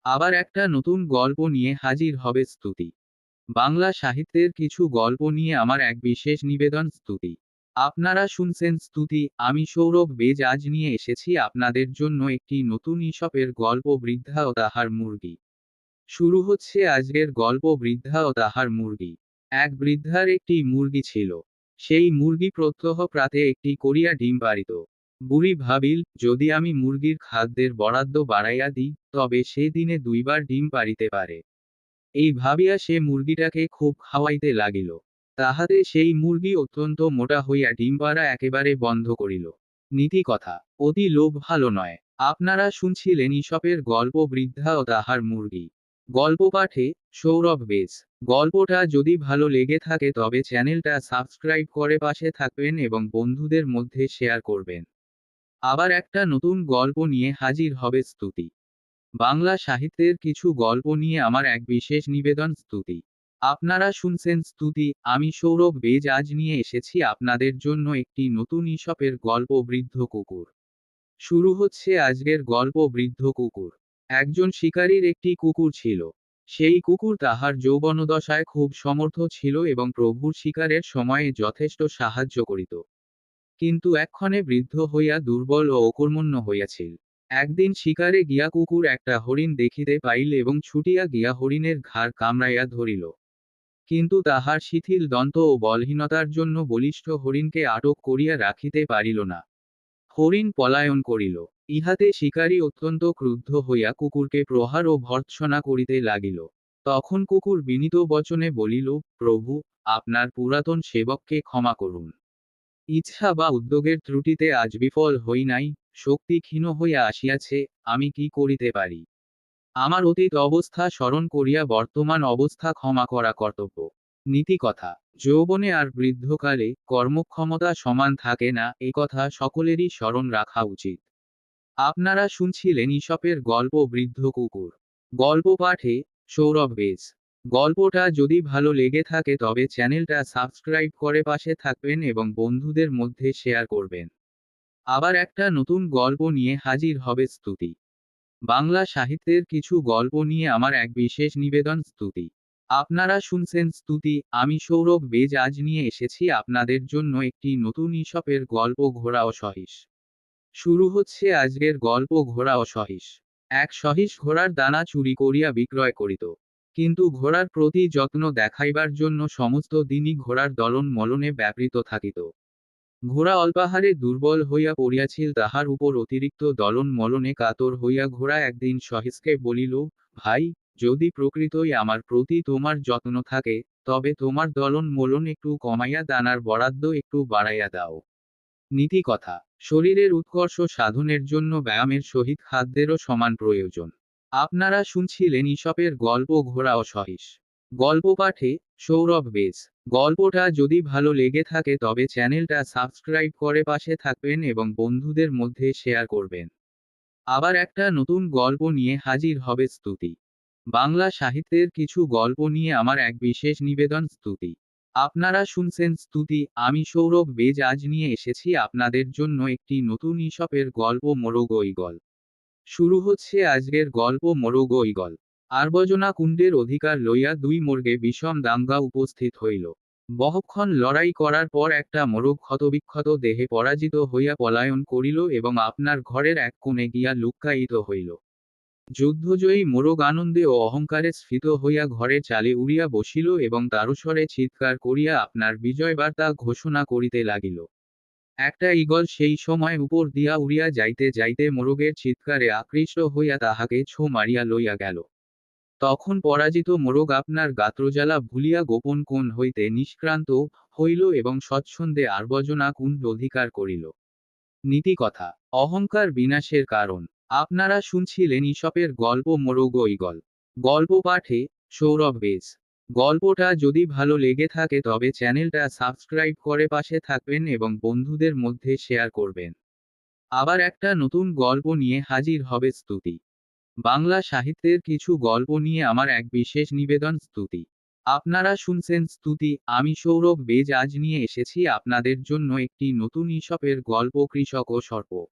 আবার একটা নতুন গল্প নিয়ে হাজির হবে স্তুতি। বাংলা সাহিত্যের কিছু গল্প নিয়ে আমার এক বিশেষ নিবেদন স্তুতি। আপনারা শুনছেন স্তুতি, আমি সৌরভ বেজ আজ নিয়ে এসেছি আপনাদের জন্য একটি নতুন ঈশপের গল্প বৃদ্ধা ও তাহার মুরগি। শুরু হচ্ছে আজকের গল্প বৃদ্ধা ও তাহার মুরগি। এক বৃদ্ধার একটি মুরগি ছিল। সেই মুরগি প্রত্যহ প্রাতে একটি করিয়া ডিম পাড়িত। বুড়ি ভাবিল, যদি আমি মুরগির খাদ্যের বরাদ্দ বাড়াইয়া দিই, তবে সে দিনে দুইবার ডিম পাড়িতে পারে। এই ভাবিয়া সে মুরগিটাকে খুব খাওয়াইতে লাগিল। তাহাতে সেই মুরগি অত্যন্ত মোটা হইয়া ডিম পাড়া একেবারে বন্ধ করিল। নীতিকথা, অতি লোভ ভালো নয়। আপনারা শুনছিলেন ঈশপের গল্প বৃদ্ধা ও তাহার মুরগি। গল্প পাঠে সৌরভ বেজ। গল্পটা যদি ভালো লেগে থাকে তবে চ্যানেলটা সাবস্ক্রাইব করে পাশে থাকবেন এবং বন্ধুদের মধ্যে শেয়ার করবেন। আবার একটা নতুন গল্প নিয়ে হাজির হবে স্তুতি। বাংলা সাহিত্যের কিছু গল্প নিয়ে আমার এক বিশেষ নিবেদন স্তুতি। আপনারা শুনছেন স্তুতি, আমি সৌরভ বেজ আজ নিয়ে এসেছি আপনাদের জন্য একটি নতুন ঈশপের গল্প বৃদ্ধ কুকুর। শুরু হচ্ছে আজকের গল্প বৃদ্ধ কুকুর। একজন শিকারীর একটি কুকুর ছিল। সেই কুকুর তাহার যৌবনদশায় খুব সমর্থ ছিল এবং প্রভুর শিকারের সময়ে যথেষ্ট সাহায্য করিত। কিন্তু এক্ষণে বৃদ্ধ হইয়া দুর্বল ও অকর্মণ্য হইয়াছিল। একদিন শিকারে গিয়া কুকুর একটা হরিণ দেখিতে পাইল এবং ছুটিয়া গিয়া হরিণের ঘাড় কামড়াইয়া ধরিল। কিন্তু তাহার শিথিল দন্ত ও বলহীনতার জন্য বলিষ্ঠ হরিণকে আটক করিয়া রাখিতে পারিল না। হরিণ পলায়ন করিল। ইহাতে শিকারী অত্যন্ত ক্রুদ্ধ হইয়া কুকুরকে প্রহার ও ভর্ৎসনা করিতে লাগিল। তখন কুকুর বিনীত বচনে বলিল, প্রভু, আপনার পুরাতন সেবককে ক্ষমা করুন। ইচ্ছা বা উদ্যোগের ত্রুটিতে আজ বিফল হই নাই, শক্তি ক্ষীণ হইয়া আসিয়াছে, আমি কি করিতে পারি? আমার অতীত অবস্থা স্মরণ করিয়া বর্তমান অবস্থা ক্ষমা করা কর্তব্য। নীতিকথা, যৌবনে আর বৃদ্ধকালে কর্মক্ষমতা সমান থাকে না, একথা সকলেরই স্মরণ রাখা উচিত। আপনারা শুনছিলেন ঈশপের গল্প বৃদ্ধ কুকুর। গল্প পাঠে সৌরভ বেজ। গল্পটা যদি ভালো লেগে থাকে তবে চ্যানেলটা সাবস্ক্রাইব করে পাশে থাকবেন এবং বন্ধুদের মধ্যে শেয়ার করবেন। আবার একটা নতুন গল্প নিয়ে হাজির হবে স্তুতি। বাংলা সাহিত্যের কিছু গল্প নিয়ে আমার এক বিশেষ নিবেদন স্তুতি। আপনারা শুনছেন স্তুতি, আমি সৌরভ বেজ আজ নিয়ে এসেছি আপনাদের জন্য একটি নতুন ঈশপের গল্প ঘোড়া ও সহিস। শুরু হচ্ছে আজকের গল্প ঘোড়া ও সহিস। এক সহিস ঘোড়ার দানা চুরি করিয়া বিক্রয় করিত। কিন্তু ঘোড়ার প্রতি যত্ন দেখাইবার জন্য সমস্ত দিনই ঘোড়ার দলন মলনে ব্যাপৃত থাকিত। ঘোড়া অল্পাহারে দুর্বল হইয়া পড়িয়াছিল, তাহার উপর অতিরিক্ত দলন মলনে কাতর হইয়া ঘোড়া একদিন সহিসকে বলিল, ভাই, যদি প্রকৃতই আমার প্রতি তোমার যত্ন থাকে, তবে তোমার দলন মলন একটু কমাইয়া দানার বরাদ্দ একটু বাড়াইয়া দাও। নীতিকথা, শরীরের উৎকর্ষ সাধনের জন্য ব্যায়ামের সহিত খাদ্যেরও সমান প্রয়োজন। আপনারা শুনছিলেন ঈশপের গল্প ঘোড়া ও সহিস। গল্প পাঠে সৌরভ বেজ। গল্পটা যদি ভালো লেগে থাকে তবে চ্যানেলটা সাবস্ক্রাইব করে পাশে থাকবেন এবং বন্ধুদের মধ্যে শেয়ার করবেন। আবার একটা নতুন গল্প নিয়ে হাজির হবে স্তুতি। বাংলা সাহিত্যের কিছু গল্প নিয়ে আমার এক বিশেষ নিবেদন স্তুতি। আপনারা শুনছেন স্তুতি, আমি সৌরভ বেজ আজ নিয়ে এসেছি আপনাদের জন্য একটি নতুন ঈশপের গল্প মোরগ ও ঈগল। শুরু হচ্ছে আজকের গল্প মোরগ ও ঈগল। আর্বজনা কুণ্ডের অধিকার লইয়া দুই মোরগে বিষম দাঙ্গা উপস্থিত হইল। বহুক্ষণ লড়াই করার পর একটা মোরগ ক্ষতবিক্ষত দেহে পরাজিত হইয়া পলায়ন করিল এবং আপনার ঘরের এক কোণে গিয়া লুক্কায়িত হইল। যুদ্ধজয়ী মোরগ আনন্দে ও অহংকারে স্ফীত হইয়া ঘরের চালে উড়িয়া বসিল এবং তারস্বরে চিৎকার করিয়া আপনার বিজয়বার্তা ঘোষণা করিতে লাগিল। একটা ঈগল সেই সময় উপর দিয়া উড়িয়া যাইতে যাইতে মোরগের চিৎকারে আকৃষ্ট হইয়া তাহাকে ছো মারিয়া লইয়া গেল। তখন পরাজিত মোরগ আপনার গাত্রজ্বালা ভুলিয়া গোপন কোণ হইতে নিষ্ক্রান্ত হইল এবং স্বচ্ছন্দে আর্বজনা কুণ্ড অধিকার করিল। নীতিকথা, অহংকার বিনাশের কারণ। আপনারা শুনছিলেন ঈশপের গল্প মোরগ ও ঈগল। গল্প পাঠে সৌরভ বেজ। গল্পটা যদি ভালো লেগে থাকে তবে চ্যানেলটা সাবস্ক্রাইব করে পাশে থাকবেন এবং বন্ধুদের মধ্যে শেয়ার করবেন। আবার একটা নতুন গল্প নিয়ে হাজির হবে স্তুতি। বাংলা সাহিত্যের কিছু গল্প নিয়ে আমার এক বিশেষ নিবেদন স্তুতি। আপনারা শুনছেন স্তুতি, আমি সৌরভ বেজ আজ নিয়ে এসেছি আপনাদের জন্য একটি নতুন ঈশপের গল্প কৃষক ও সর্প।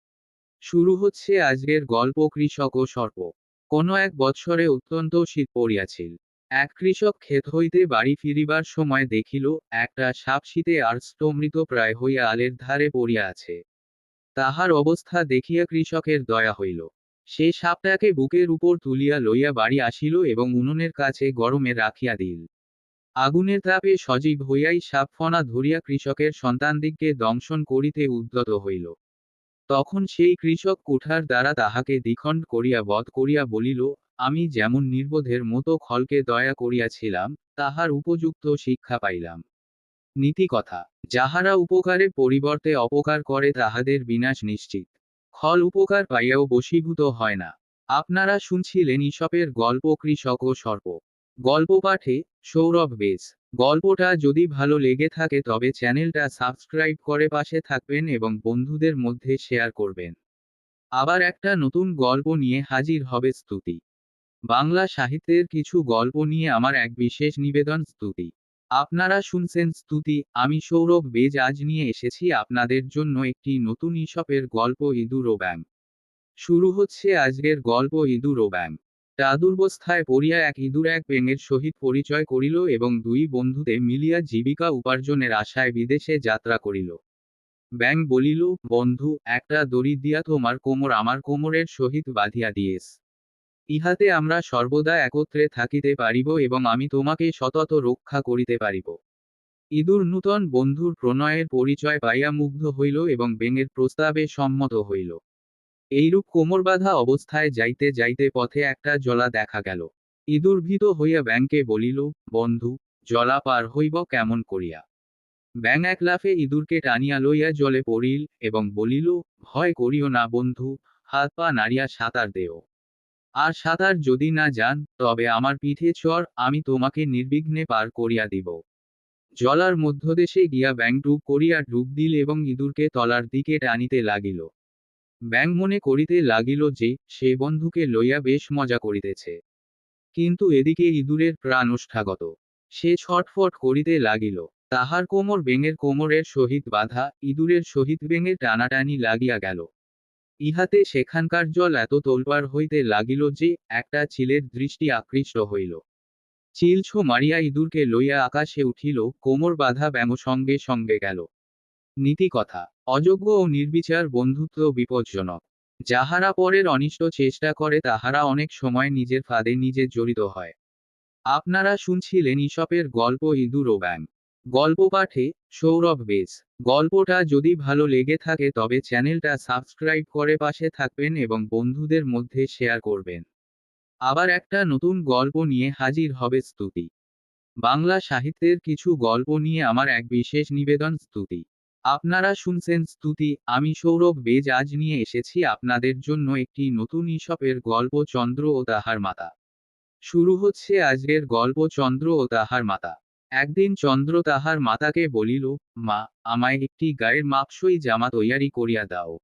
শুরু হচ্ছে আজকের গল্প কৃষক ও সর্প। কোনো এক বৎসরে অত্যন্ত শীত পড়িয়াছিল। এক কৃষক ক্ষেত হইতে বাড়ি ফিরিবার সময় দেখিল, একটা সাপ শীতে আর্ষ্টমৃত প্রায় হইয়া আলের ধারে পড়িয়া আছে। তাহার অবস্থা দেখিয়া কৃষকের দয়া হইল। সে সাপটাকে বুকের উপর তুলিয়া লইয়া বাড়ি আসিল এবং উনুনের কাছে গরমে রাখিয়া দিল। আগুনের তাপে সজীব হইয়াই সাপফনা ধরিয়া কৃষকের সন্তানদিগকে দংশন করিতে উদ্যত হইল। তখন সেই কৃষক কুঠার দ্বারা তাহাকে দ্বিখণ্ড করিয়া বধ করিয়া বলিল, আমি যেমন নির্বোধের মতো খলকে দয়া করিয়াছিলাম, তাহার উপযুক্ত শিক্ষা পাইলাম। নীতিকথা, যাহারা উপকারে পরিবর্তে অপকার করে তাহাদের বিনাশ নিশ্চিত। খল উপকার পাইয়াও বশীভূত হয় না। আপনারা শুনছিলেন ঈশপের গল্প কৃষক ও সর্প। গল্প পাঠে সৌরভ বেজ। গল্পটা যদি ভালো লেগে থাকে তবে চ্যানেলটা সাবস্ক্রাইব করে পাশে থাকবেন এবং বন্ধুদের মধ্যে শেয়ার করবেন। আবার একটা নতুন গল্প নিয়ে হাজির হবে স্তুতি। বাংলা সাহিত্যের কিছু গল্প নিয়ে আমার এক বিশেষ নিবেদন স্তুতি। আপনারা শুনছেন স্তুতি, আমি সৌরভ বেজ আজ নিয়ে এসেছি আপনাদের জন্য একটি নতুন ঈশপের গল্প ইঁদুর ও ব্যাঙ। শুরু হচ্ছে আজকের গল্প ইঁদুর ও ব্যাঙ। প্রাদুর্বস্থায় পড়িয়া এক ইঁদুর এক ব্যাঙের সহিত পরিচয় করিল এবং দুই বন্ধুতে মিলিয়া জীবিকা উপার্জনের আশায় বিদেশে যাত্রা করিল। ব্যাঙ বলিল, বন্ধু, একটা দড়ি দিয়া তোমার কোমর আমার কোমরের সহিত বাঁধিয়া দিয়েস। ইহাতে আমরা সর্বদা একত্রে থাকিতে পারিব এবং আমি তোমাকে সতত রক্ষা করিতে পারিব। ইঁদুর নূতন বন্ধুর প্রণয়ের পরিচয় পাইয়া মুগ্ধ হইল এবং ব্যাঙের প্রস্তাবে সম্মত হইল। এইরূপ কোমর বাঁধা অবস্থায় যাইতে যাইতে পথে একটা জলা দেখা গেল। ইঁদুর ভীত হইয়া ব্যাঙকে বলিল, বন্ধু, জলা পার হইব কেমন করিয়া? ব্যাঙ এক লাফে ইঁদুরকে টানিয়া লইয়া জলে পড়িল এবং বলিল, ভয় করিও না বন্ধু, হাত পা নাড়িয়া সাঁতার দেও। আর সাঁতার যদি না যান, তবে আমার পিঠে চড়, আমি তোমাকে নির্বিঘ্নে পার করিয়া দিব। জলার মধ্যদেশে গিয়া ব্যাঙ ডুব করিয়া ডুব দিল এবং ইঁদুরকে তলার দিকে টানিতে লাগিল। ব্যাঙ মনে করিতে লাগিল যে, সে বন্ধুকে লইয়া বেশ মজা করিতেছে। কিন্তু এদিকে ইঁদুরের প্রাণ ওষ্ঠাগত। সে ছটফট করিতে লাগিল। তাহার কোমর ব্যাঙের কোমরের সহিত বাঁধা, ইঁদুরের সহিত ব্যাঙের টানাটানি লাগিয়া গেল। ইহাতে সেখানকার জল এত তোলপাড় হইতে লাগিল যে, একটা চিলের দৃষ্টি আকৃষ্ট হইল। চিল ছো মারিয়া ইঁদুরকে লইয়া আকাশে উঠিল, কোমর বাঁধা ব্যাঙ সঙ্গে সঙ্গে গেল। নীতিকথা, অযোগ্য ও নির্বিচার বন্ধুত্ব বিপজ্জনক। যাহারা পরের অনিষ্ট চেষ্টা করে তাহারা অনেক সময় নিজের ফাঁদে নিজে জড়িত হয়। আপনারা শুনছিলেন ঈশপের গল্প ইঁদুর ও ব্যাঙ। গল্প পাঠে সৌরভ বেজ। গল্পটা যদি ভালো লেগে থাকে তবে চ্যানেলটা সাবস্ক্রাইব করে পাশে থাকবেন এবং বন্ধুদের মধ্যে শেয়ার করবেন। আবার একটা নতুন গল্প নিয়ে হাজির হবে স্তুতি। বাংলা সাহিত্যের কিছু গল্প নিয়ে আমার এক বিশেষ নিবেদন স্তুতি। আপনারা শুনছেন স্তুতি, আমি সৌরভ বেজ আজ নিয়ে এসেছি আপনাদের জন্য একটি নতুন ঈশপের গল্প চন্দ্র ও তাহার মাতা। শুরু হচ্ছে আজকের গল্প চন্দ্র ও তাহার মাতা। একদিন চন্দ্র তাহার মাতাকে বলিল, মা, আমায় একটি গায়ের মাপসই জামা তৈয়ারি করিয়া দাও।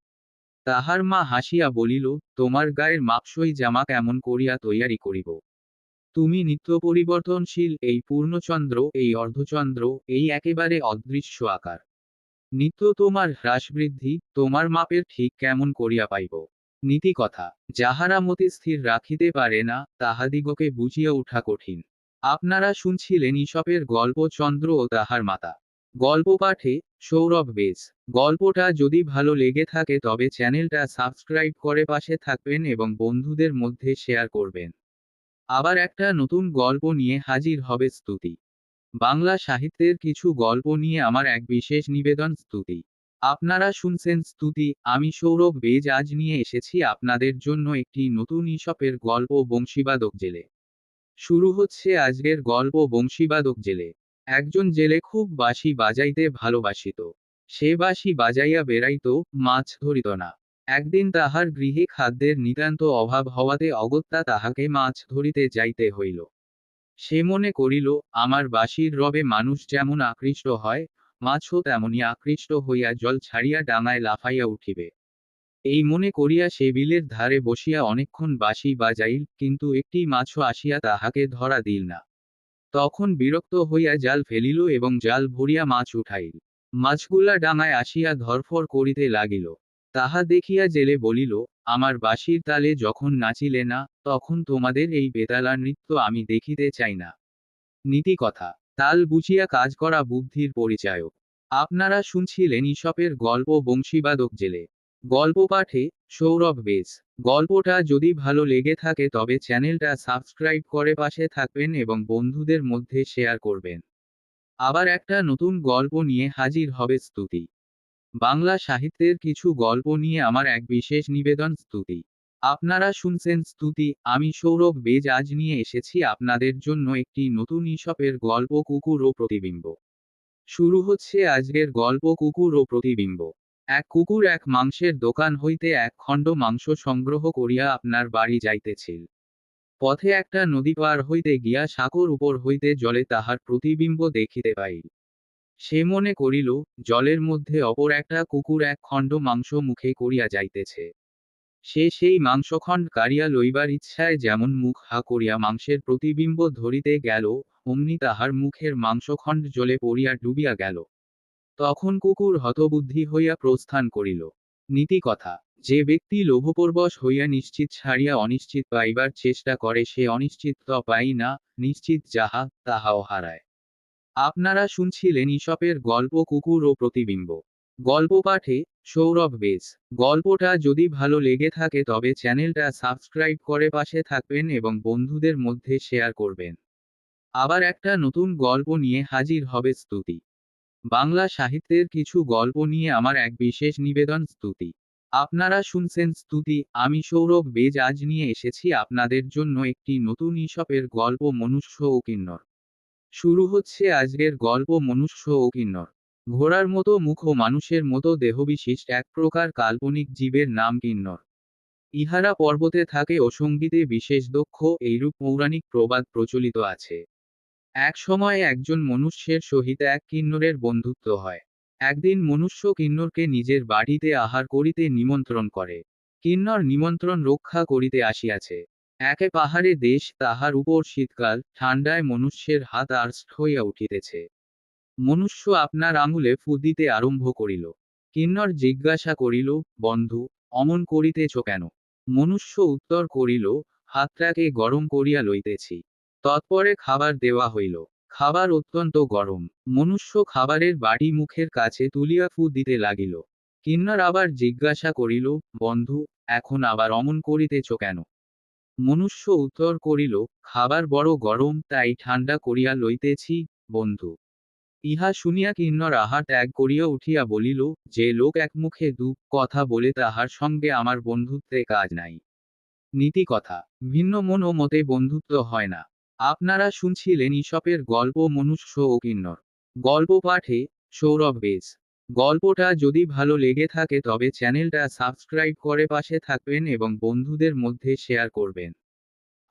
তাহার মা হাসিয়া বলিল, তোমার গায়ের মাপসই জামা কেমন করিয়া তৈয়ারি করিব? তুমি নিত্য পরিবর্তনশীল, এই পূর্ণচন্দ্র, এই অর্ধচন্দ্র, এই একেবারে অদৃশ্য আকার। নিত্য তোমার হ্রাস বৃদ্ধি, তোমার মাপের ঠিক কেমন করিয়া পাইব? নীতিকথা, যাহারা মতি স্থির রাখিতে পারে না, তাহাদিগকে বুঝিয়া উঠা কঠিন। আপনারা শুনছিলেন ঈশপের গল্প চন্দ্র ও তাহার মাতা। গল্প পাঠে সৌরভ বেজ। গল্পটা যদি ভালো লেগে থাকে তবে চ্যানেলটা সাবস্ক্রাইব করে পাশে থাকবেন এবং বন্ধুদের মধ্যে শেয়ার করবেন। আবার একটা নতুন গল্প নিয়ে হাজির হবে স্তুতি। বাংলা সাহিত্যের কিছু গল্প নিয়ে আমার এক বিশেষ নিবেদন স্তুতি। আপনারা শুনছেন স্তুতি, আমি সৌরভ বেজ আজ নিয়ে এসেছি আপনাদের জন্য একটি নতুন ঈশপের গল্প বংশীবাদক জেলে। শুরু হচ্ছে আজকের গল্প বংশীবাদক জেলে। একজন জেলে খুব বাঁশি বাজাইতে ভালোবাসিত। সে বাঁশি বাজাইয়া বেড়াইত, মাছ ধরিত না। একদিন তাহার গৃহে খাদ্যের নিতান্ত অভাব হওয়াতে অগত্যা তাহাকে মাছ ধরিতে যাইতে হইল। সে মনে করিল, আমার বাঁশির রবে মানুষ যেমন আকৃষ্ট হয়, মাছও তেমনি আকৃষ্ট হইয়া জল ছাড়িয়া ডাঙায় লাফাইয়া উঠিবে। এই মনে করিয়া সে বিলের ধারে বসিয়া অনেকক্ষণ বাঁশি বাজাইল, কিন্তু একটি মাছও আসিয়া তাহাকে ধরা দিল না। তখন বিরক্ত হইয়া জাল ফেলিল এবং জাল ভরিয়া মাছ উঠাইল। মাছগুলা ডাঙায় আসিয়া ধরফর করিতে লাগিল। তাহা দেখিয়া জেলে বলিল, আমার বাঁশির তালে যখন নাচিলে না, তখন তোমাদের এই বেতালা নৃত্য আমি দেখিতে চাই না। নীতিকথা, তাল বুঝিয়া কাজ করা বুদ্ধির পরিচায়ক। আপনারা শুনছিলেন ঈশপের গল্প বংশীবাদক জেলে। গল্প পাঠে সৌরভ বেজ। গল্পটা যদি ভালো লেগে থাকে তবে চ্যানেলটা সাবস্ক্রাইব করে পাশে থাকবেন এবং বন্ধুদের মধ্যে শেয়ার করবেন। আবার একটা নতুন গল্প নিয়ে হাজির হবে স্তুতি। বাংলা সাহিত্যের কিছু গল্প নিয়ে আমার এক বিশেষ নিবেদন স্তুতি। আপনারা শুনছেন স্তুতি, আমি সৌরভ বেজ আজ নিয়ে এসেছি আপনাদের জন্য একটি নতুন ঈশপের গল্প কুকুর ও প্রতিবিম্ব। শুরু হচ্ছে আজকের গল্প কুকুর ও প্রতিবিম্ব। এক কুকুর এক মাংসের দোকান হইতে এক খণ্ড মাংস সংগ্রহ করিয়া আপনার বাড়ি যাইতেছিল। পথে একটা নদী পার হইতে গিয়া সাঁকোর উপর হইতে জলে তাহার প্রতিবিম্ব দেখিতে পাইল। সে মনে করিল, জলের মধ্যে অপর একটা কুকুর এক খণ্ড মাংস মুখে করিয়া যাইতেছে। সে সেই মাংসখণ্ড কাড়িয়া লইবার ইচ্ছায় যেমন মুখ হা করিয়া মাংসের প্রতিবিম্ব ধরিতে গেল, অমনি তাহার মুখের মাংসখণ্ড জলে পড়িয়া ডুবিয়া গেল। তখন কুকুর হতবুদ্ধি হইয়া প্রস্থান করিল। নীতিকথা: যে ব্যক্তি লোভপরবশ হইয়া নিশ্চিত ছাড়িয়া অনিশ্চিত পাইবার চেষ্টা করে সে অনিশ্চিত তো পাই না, নিশ্চিত যাহা তাহাও হারায়। আপনারা শুনছিলেন ঈশপের গল্প কুকুর ও প্রতিবিম্ব। গল্প পাঠে সৌরভ বেশ। গল্পটা যদি ভালো লেগে থাকে তবে চ্যানেলটা সাবস্ক্রাইব করে পাশে থাকবেন এবং বন্ধুদের মধ্যে শেয়ার করবেন। আবার একটা নতুন গল্প নিয়ে হাজির হবে স্তুতি। বাংলা সাহিত্যের কিছু গল্প নিয়ে আমার এক বিশেষ নিবেদন স্তুতি। আপনারা শুনছেন স্তুতি, আমি সৌরভ বেজ আজ নিয়ে এসেছি আপনাদের জন্য একটি নতুন ঈশপের গল্প মনুষ্য ও কিন্নর। শুরু হচ্ছে আজকের গল্প মনুষ্য ও কিন্নর। ঘোড়ার মতো মুখ ও মানুষের মতো দেহবিশিষ্ট এক প্রকার কাল্পনিক জীবের নাম কিন্নর। ইহারা পর্বতে থাকে ও সঙ্গীতে বিশেষ দক্ষ, এইরূপ পৌরাণিক প্রবাদ প্রচলিত আছে। এক সময়ে একজন মনুষ্যের সহিত এক কিন্নরের বন্ধুত্ব হয়। একদিন মনুষ্য কিন্নরকে নিজের বাড়িতে আহার করিতে নিমন্ত্রণ করে। কিন্নর নিমন্ত্রণ রক্ষা করিতে আসিয়াছে। একে পাহাড়ে দেশ, তাহার উপর শীতকাল, ঠান্ডায় মনুষ্যের হাত আর্ষ্ট হইয়া উঠিতেছে। মনুষ্য আপনার আঙুলে ফু দিতে আরম্ভ করিল। কিন্নর জিজ্ঞাসা করিল, বন্ধু, অমন করিতেছ কেন? মনুষ্য উত্তর করিল, হাতটাকে গরম করিয়া লইতেছি। তৎপরে খাবার দেওয়া হইল। খাবার অত্যন্ত গরম। মনুষ্য খাবারের বাটি মুখের কাছে তুলিয়া ফু দিতে লাগিল। কিন্নর আবার জিজ্ঞাসা করিল, বন্ধু, এখন আবার অমন করিতেছ কেন? মনুষ্য উত্তর করিল, খাবার বড় গরম, তাই ঠান্ডা করিয়া লইতেছি, বন্ধু। ইহা শুনিয়া কিন্নর আহার ত্যাগ করিয়া উঠিয়া বলিল, যে লোক একমুখে দু কথা বলে তাহার সঙ্গে আমার বন্ধুত্বে কাজ নাই। নীতিকথা: ভিন্ন মন ও মতে বন্ধুত্ব হয় না। আপনারা শুনছিলেন ঈশপের গল্প মনুষ্য ও কিন্নর। গল্প পাঠে সৌরভ বেশ। গল্পটা যদি ভালো লেগে থাকে তবে চ্যানেলটা সাবস্ক্রাইব করে পাশে থাকবেন এবং বন্ধুদের মধ্যে শেয়ার করবেন।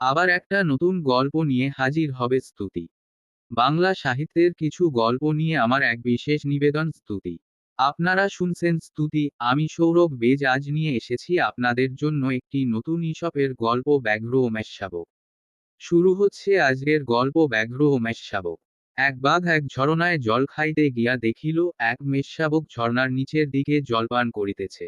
আবার একটা নতুন গল্প নিয়ে হাজির হবে স্তুতি। বাংলা সাহিত্যের কিছু গল্প নিয়ে আমার এক বিশেষ নিবেদন স্তুতি। আপনারা শুনছেন স্তুতি, আমি সৌরভ বেজ আজ নিয়ে এসেছি আপনাদের জন্য একটি নতুন ঈশপের গল্প ব্যাঘ্র ও মেষশাবক। শুরু হচ্ছে আজকের গল্প ব্যাঘ্র ও মেষশাবক। এক বাঘ এক ঝরনায় জল খাইতে গিয়া দেখিল, এক মেষশাবক ঝরনার নিচের দিকে জলপান করিতেছে।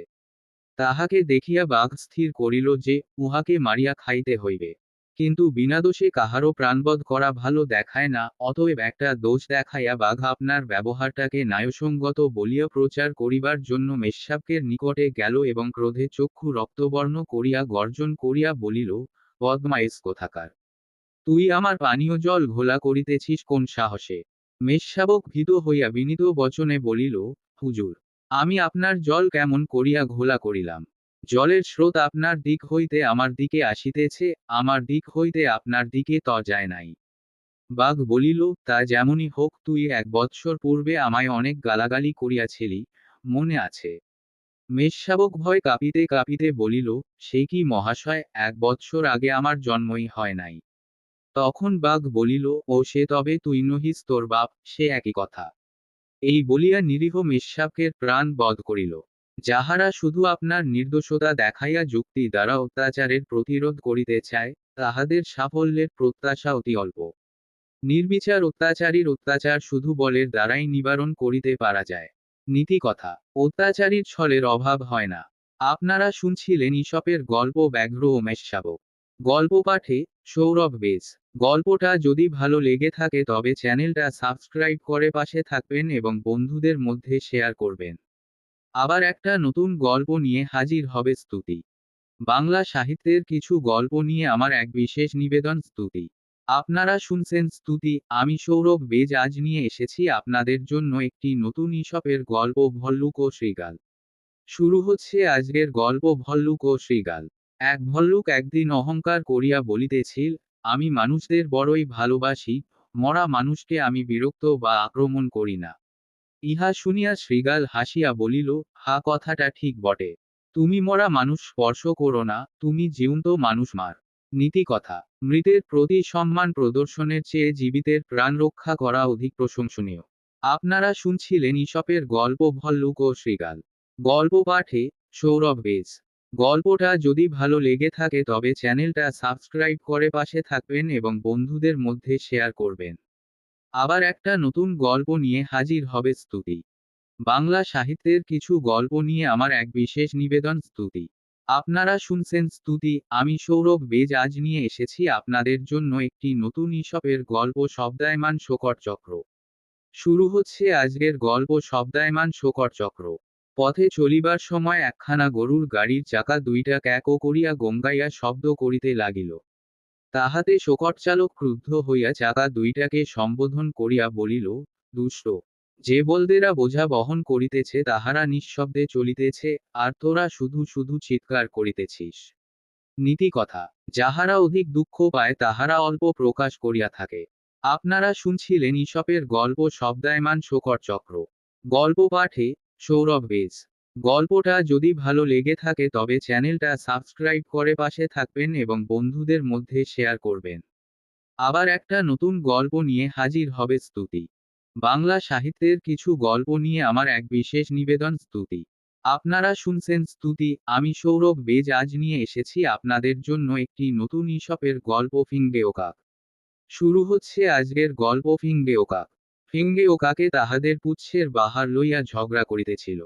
তাহাকে দেখিয়া বাঘ স্থির করিল যে, উহাকে মারিয়া খাইতে হইবে। কিন্তু বিনা দোষে কাহারও প্রাণবধ করা ভালো দেখায় না, অতএব একটা দোষ দেখাইয়া বাঘ আপনার ব্যবহারটাকে ন্যায়সঙ্গত বলিয়া প্রচার করিবার জন্য মেষশাবকের নিকটে গেল এবং ক্রোধে চক্ষু রক্তবর্ণ করিয়া গর্জন করিয়া বলিল, বদমাইশ কোথাকার! তুই আমার পানীয় জল ঘোলা করিতেছিস কোন সাহসে? মেষশাবক ভীত হইয়া বিনীত বচনে বলিল, হুজুর, আমি আপনার জল কেমন করিয়া ঘোলা করিলাম? জলের স্রোত আপনার দিক হইতে আমার দিকে আসিতেছে, আমার দিক হইতে আপনার দিকে ত যায় নাই। বাঘ বলিল, তা যেমনই হোক, তুই 1 বৎসর পূর্বে আমায় অনেক গালাগালি করিয়াছিলি, মনে আছে? মেষশাবক ভয় কাঁপিতে কাঁপিতে বলিল, সে কি মহাশয়, 1 বৎসর আগে আমার জন্মই হয় নাই। তখন বাঘ বলিল, ও সে তবে তুই নহিস তোর বাপ, সে একই কথা। এই বলিয়া নিরীহ মেষশাবকের প্রাণ বধ করিল। যাহারা শুধু আপনার নির্দোষতা দেখাইয়া যুক্তি দ্বারা অত্যাচারের প্রতিরোধ করিতে চায়, তাহাদের সাফল্যের প্রত্যাশা অতি অল্প। নির্বিচার অত্যাচারীর অত্যাচার শুধু বলের দ্বারাই নিবারণ করিতে পারা যায়। নীতিকথা: অত্যাচারীর ছলের অভাব হয় না। আপনারা শুনছিলেন ঈশপের গল্প ব্যাঘ্র ও মেষশাবক। গল্প পাঠে সৌরভ বেশ। গল্পটা যদি ভালো লেগে থাকে তবে চ্যানেলটা সাবস্ক্রাইব করে পাশে থাকবেন এবং বন্ধুদের মধ্যে শেয়ার করবেন। আবার একটা নতুন গল্প নিয়ে হাজির হবে স্তুতি। বাংলা সাহিত্যের কিছু গল্প নিয়ে আমার এক বিশেষ নিবেদন স্তুতি। আপনারা শুনছেন স্তুতি, আমি সৌরভ বেজ আজ নিয়ে এসেছি আপনাদের জন্য একটি নতুন ঈশপের গল্প ভল্লুক ও শৃগাল। শুরু হচ্ছে আজকের গল্প ভল্লুক ও শৃগাল। এক ভল্লুক একদিন অহংকার করিয়া বলিতেছিল, আমি মানুষদের বড়ই ভালোবাসি, মরা মানুষকে আমি বিরক্ত বা আক্রমণ করি না। ইহা শুনিয়া শৃগাল হাসিয়া বলিল, হা, কথাটা ঠিক বটে। তুমি মরা মানুষ স্পর্শ করো না, তুমি জীবন্ত মানুষ মার। নীতি কথা, মৃতের প্রতি সম্মান প্রদর্শনের চেয়ে জীবিতের প্রাণ রক্ষা করা অধিক প্রশংসনীয়। আপনারা শুনছিলেন ঈশপের গল্প ভল্লুক ও শৃগাল। গল্প পাঠে সৌরভ বেজ। গল্পটা যদি ভালো লেগে থাকে তবে চ্যানেলটা সাবস্ক্রাইব করে পাশে থাকবেন এবং বন্ধুদের মধ্যে শেয়ার করবেন। আবার একটা নতুন গল্প নিয়ে হাজির হবে স্তুতি। বাংলা সাহিত্যের কিছু গল্প নিয়ে আমার এক বিশেষ নিবেদন স্তুতি। আপনারা শুনছেন স্তুতি, আমি সৌরভ বেজ আজ নিয়ে এসেছি আপনাদের জন্য একটি নতুন ঈশপের গল্প শব্দায়মান শোকর চক্র। শুরু হচ্ছে আজকের গল্প শব্দায়মান শোকর চক্র। পথে চলিবার সময় একখানা গরুর গাড়ির চাকা দুইটা ক্যাকো করিয়া গঙ্গাইয়া শব্দ করিতে লাগিল। তাহাতে শোকরচালক ক্রুদ্ধ হইয়া চাকা দুইটাকে সম্বোধন করিয়া বলিল, দুষ্ট! যে বলদেরা বোঝা বহন করিতেছে তাহারা নিঃশব্দে চলিতেছে, আর তোরা শুধু শুধু চিৎকার করিতেছিস। নীতি কথা, যাহারা অধিক দুঃখ পায় তাহারা অল্প প্রকাশ করিয়া থাকে। আপনারা শুনছিলেন ঈশপের গল্প শব্দায়মান শোকর চক্র। গল্প পাঠে সৌরভ বেজ। গল্পটা যদি ভালো লেগে থাকে তবে চ্যানেলটা সাবস্ক্রাইব করে পাশে থাকবেন এবং বন্ধুদের মধ্যে শেয়ার করবেন। আবার একটা নতুন গল্প নিয়ে হাজির হবে স্তুতি। বাংলা সাহিত্যের কিছু গল্প নিয়ে আমার এক বিশেষ নিবেদন স্তুতি। আপনারা শুনছেন স্তুতি, আমি সৌরভ বেজ আজ নিয়ে এসেছি আপনাদের জন্য একটি নতুন ঈশপের গল্প ফিঙ্গে ও কাক। শুরু হচ্ছে আজকের গল্প ফিঙ্গে ও কাক। ফিঙ্গে ও কাকে তাহাদের পুচ্ছের বাহার লইয়া ঝগড়া করিতেছিল।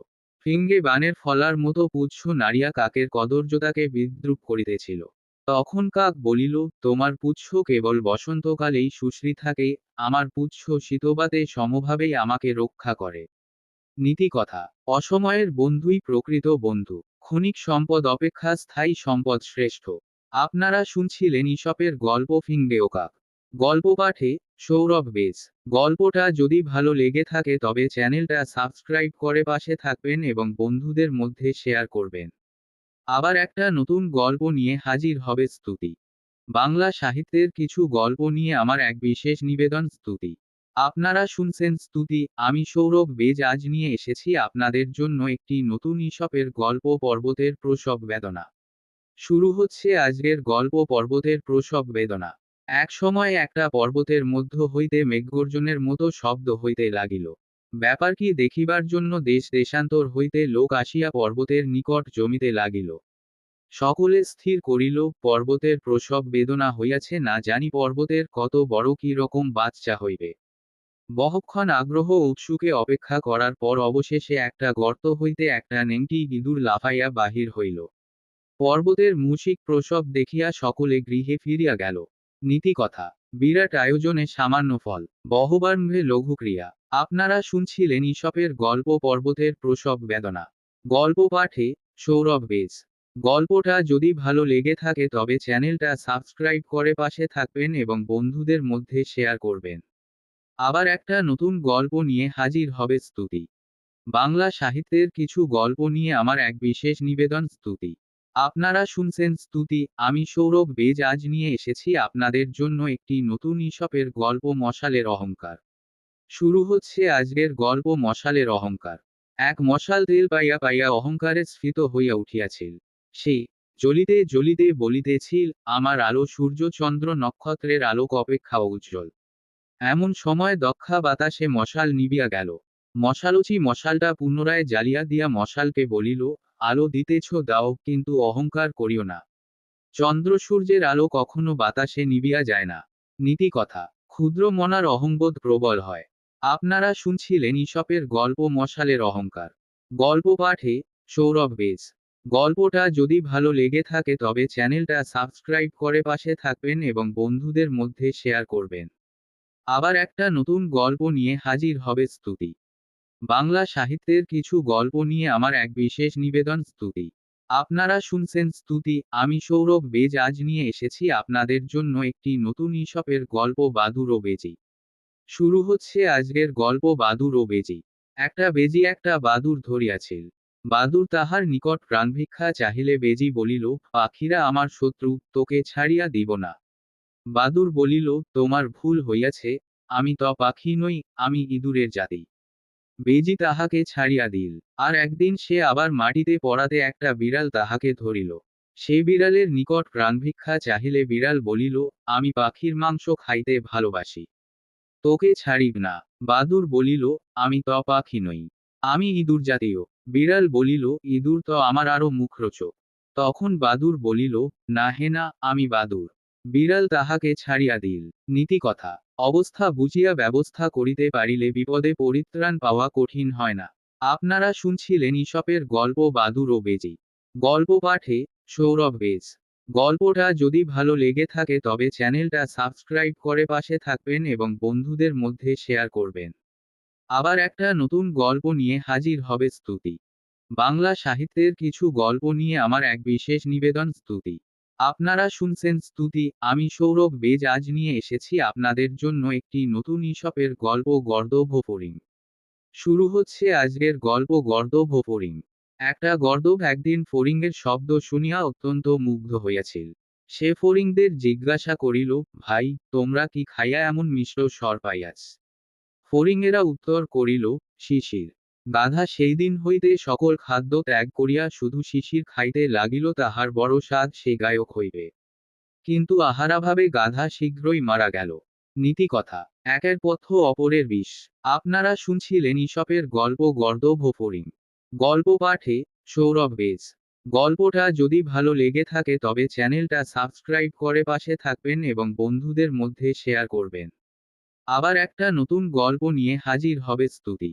ফিঙ্গে বানের ফলার মতো পুচ্ছ নাড়িয়া কাকের কদর্যতাকে বিদ্রুপ করিতেছিল। তখন কাক বলিল, তোমার পুচ্ছ কেবল বসন্তকালেই সুশ্রী থাকে, আমার পুচ্ছ শীতবাতে সমভাবেই আমাকে রক্ষা করে। নীতি কথা, অসময়ের বন্ধুই প্রকৃত বন্ধু। ক্ষণিক সম্পদ অপেক্ষা স্থায়ী সম্পদ শ্রেষ্ঠ। আপনারা শুনছিলেন ঈশপের গল্প ফিঙ্গে ও কাক। গল্প পাঠে সৌরভ বেজ। গল্পটা যদি ভালো লেগে থাকে তবে চ্যানেলটা সাবস্ক্রাইব করে পাশে থাকবেন এবং বন্ধুদের মধ্যে শেয়ার করবেন। আবার একটা নতুন গল্প নিয়ে হাজির হবে স্তুতি। বাংলা সাহিত্যের কিছু গল্প নিয়ে আমার এক বিশেষ নিবেদন স্তুতি। আপনারা শুনছেন স্তুতি, আমি সৌরভ বেজ আজ নিয়ে এসেছি আপনাদের জন্য একটি নতুন ঈশপের গল্প পর্বতের প্রসব বেদনা। শুরু হচ্ছে আজকের গল্প পর্বতের প্রসব বেদনা। এক সময় একটা পর্বতের মধ্য হইতে মেঘগর্জনের মতো শব্দ হইতে লাগিল। ব্যাপার কি দেখিবার জন্য দেশ দেশান্তর হইতে লোক আসিয়া পর্বতের নিকট জমিতে লাগিল। সকলে স্থির করিল, পর্বতের প্রসব বেদনা হইয়াছে, না জানি পর্বতের কত বড় কি রকম বাচ্চা হইবে। বহুক্ষণ আগ্রহ উৎসুকে অপেক্ষা করার পর অবশেষে একটা গর্ত হইতে একটা নেংটি ইঁদুর লাফাইয়া বাহির হইল। পর্বতের মূষিক প্রসব দেখিয়া সকলে গৃহে ফিরিয়া গেল। নীতি কথা, বিরাট আয়োজনে সামান্য ফল, বহুবারম্ভে লঘু ক্রিয়া। আপনারা শুনছিলেন ঈশপের গল্প পর্বতের প্রসব বেদনা। গল্প পাঠে সৌরভ বেজ। গল্পটা যদি ভালো লেগে থাকে তবে চ্যানেলটা সাবস্ক্রাইব করে পাশে থাকবেন এবং বন্ধুদের মধ্যে শেয়ার করবেন। আবার একটা নতুন গল্প নিয়ে হাজির হবে স্তুতি। বাংলা সাহিত্যের কিছু গল্প নিয়ে আমার এক বিশেষ নিবেদন স্তুতি। আপনারা শুনছেন স্তুতি, আমি সৌরভ বেজ আজ নিয়ে এসেছি আপনাদের জন্য একটি নতুন ঈশপের গল্প মশালের অহংকার। শুরু হচ্ছে আজকের গল্প মশালের অহংকার। এক মশাল তেল পাইয়া পাইয়া অহংকারে স্ফীত হইয়া উঠিয়াছিল। সে জ্বলিতে জ্বলিতে বলিতেছিল, আমার আলো সূর্য চন্দ্র নক্ষত্রের আলোক অপেক্ষা উজ্জ্বল। এমন সময় দক্ষা বাতাসে মশাল নিবিয়া গেল। মশালচি মশালটা পুনরায় জ্বালিয়া দিয়া মশালকে বলিল, আলো দিতেছ দাও, কিন্তু অহংকার করিও না। চন্দ্র সূর্যের আলো কখনো বাতাসে নিবিয়া যায় না। নীতি কথা, ক্ষুদ্র মনার অহংবোধ প্রবল হয়। আপনারা শুনছিলেন ঈশপের গল্প মশালের অহংকার। গল্প পাঠে সৌরভ বেজ। গল্পটা যদি ভালো লেগে থাকে তবে চ্যানেলটা সাবস্ক্রাইব করে পাশে থাকবেন এবং বন্ধুদের মধ্যে শেয়ার করবেন। আবার একটা নতুন গল্প নিয়ে হাজির হবে স্তুতি। বাংলা সাহিত্যের কিছু গল্প নিয়ে আমার এক বিশেষ নিবেদন স্তুতি। আপনারা শুনছেন স্তুতি, আমি সৌরভ বেজ আজ নিয়ে এসেছি আপনাদের জন্য একটি নতুন ঈশপের গল্প বাদুর ও বেজি। শুরু হচ্ছে আজকের গল্প বাদুর ও বেজি। একটা বেজি একটা বাদুর ধরিয়াছিল। বাদুর তাহার নিকট প্রাণভিক্ষা চাহিলে বেজি বলিল, পাখিরা আমার শত্রু, তোকে ছাড়িয়া দিব না। বাদুর বলিল, তোমার ভুল হইয়াছে, আমি তো পাখি নই, আমি ইঁদুরের জাতি। বেজি তাহাকে ছাড়িয়া দিল। আর একদিন সে আবার মাটিতে পড়াতে একটা বিড়াল তাহাকে ধরিল। সে বিড়ালের নিকট প্রাণভিক্ষা চাহিলে বিড়াল বলিল, আমি পাখির মাংস খাইতে ভালোবাসি, তোকে ছাড়িব না। বাদুড় বলিল, আমি তো পাখি নই, আমি ইঁদুর জাতীয়। বিড়াল বলিল, ইঁদুর তো আমার আরো মুখরোচক। তখন বাদুড় বলিল, না হে না, আমি বাদুড়। বিড়াল তাহাকে ছাড়িয়া দিল। নীতিকথা, অবস্থা বুঝিয়া ব্যবস্থা করিতে পারিলে বিপদে পরিত্রাণ পাওয়া কঠিন হয় না। আপনারা শুনছিলেন ঈশপের গল্প বাদুড় ও বেজি। গল্প পাঠে সৌরভ বেজ। গল্পটা যদি ভালো লেগে থাকে তবে চ্যানেলটা সাবস্ক্রাইব করে পাশে থাকবেন এবং বন্ধুদের মধ্যে শেয়ার করবেন। আবার একটা নতুন গল্প নিয়ে হাজির হবে স্তুতি। বাংলা সাহিত্যের কিছু গল্প নিয়ে আমার এক বিশেষ নিবেদন স্তুতি। আপনারা শুনছেন স্তুতি, আমি সৌরভ বেজ আজ নিয়ে এসেছি আপনাদের জন্য একটি নতুন ঈশপের গল্প গর্দভ ফড়িং। শুরু হচ্ছে আজকের গল্প গর্দভ ফড়িং। একটা গর্দভ একদিন ফড়িংয়ের শব্দ শুনিয়া অত্যন্ত মুগ্ধ হইয়াছিল। সে ফড়িংদের জিজ্ঞাসা করিল, ভাই, তোমরা কি খাইয়া এমন মিষ্ট স্বর পাইয়াছ? ফড়িংয়েরা উত্তর করিল, শিশির। গাধা সেই দিন হইতে সকল খাদ্য ত্যাগ করিয়া শুধু শিশির খাইতে লাগিল, তাহার বড় স্বাদ সে গায়ক হইবে। কিন্তু আহারাভাবে গাধা শীঘ্রই মারা গেল। নীতিকথা, একের পথ্য অপরের বিষ। আপনারা শুনছিলেন ঈশপের গল্প গর্দভ ফড়িং। গল্প পাঠে সৌরভ বেজ। গল্পটা যদি ভালো লেগে থাকে তবে চ্যানেলটা সাবস্ক্রাইব করে পাশে থাকবেন এবং বন্ধুদের মধ্যে শেয়ার করবেন। আবার একটা নতুন গল্প নিয়ে হাজির হবে স্তুতি।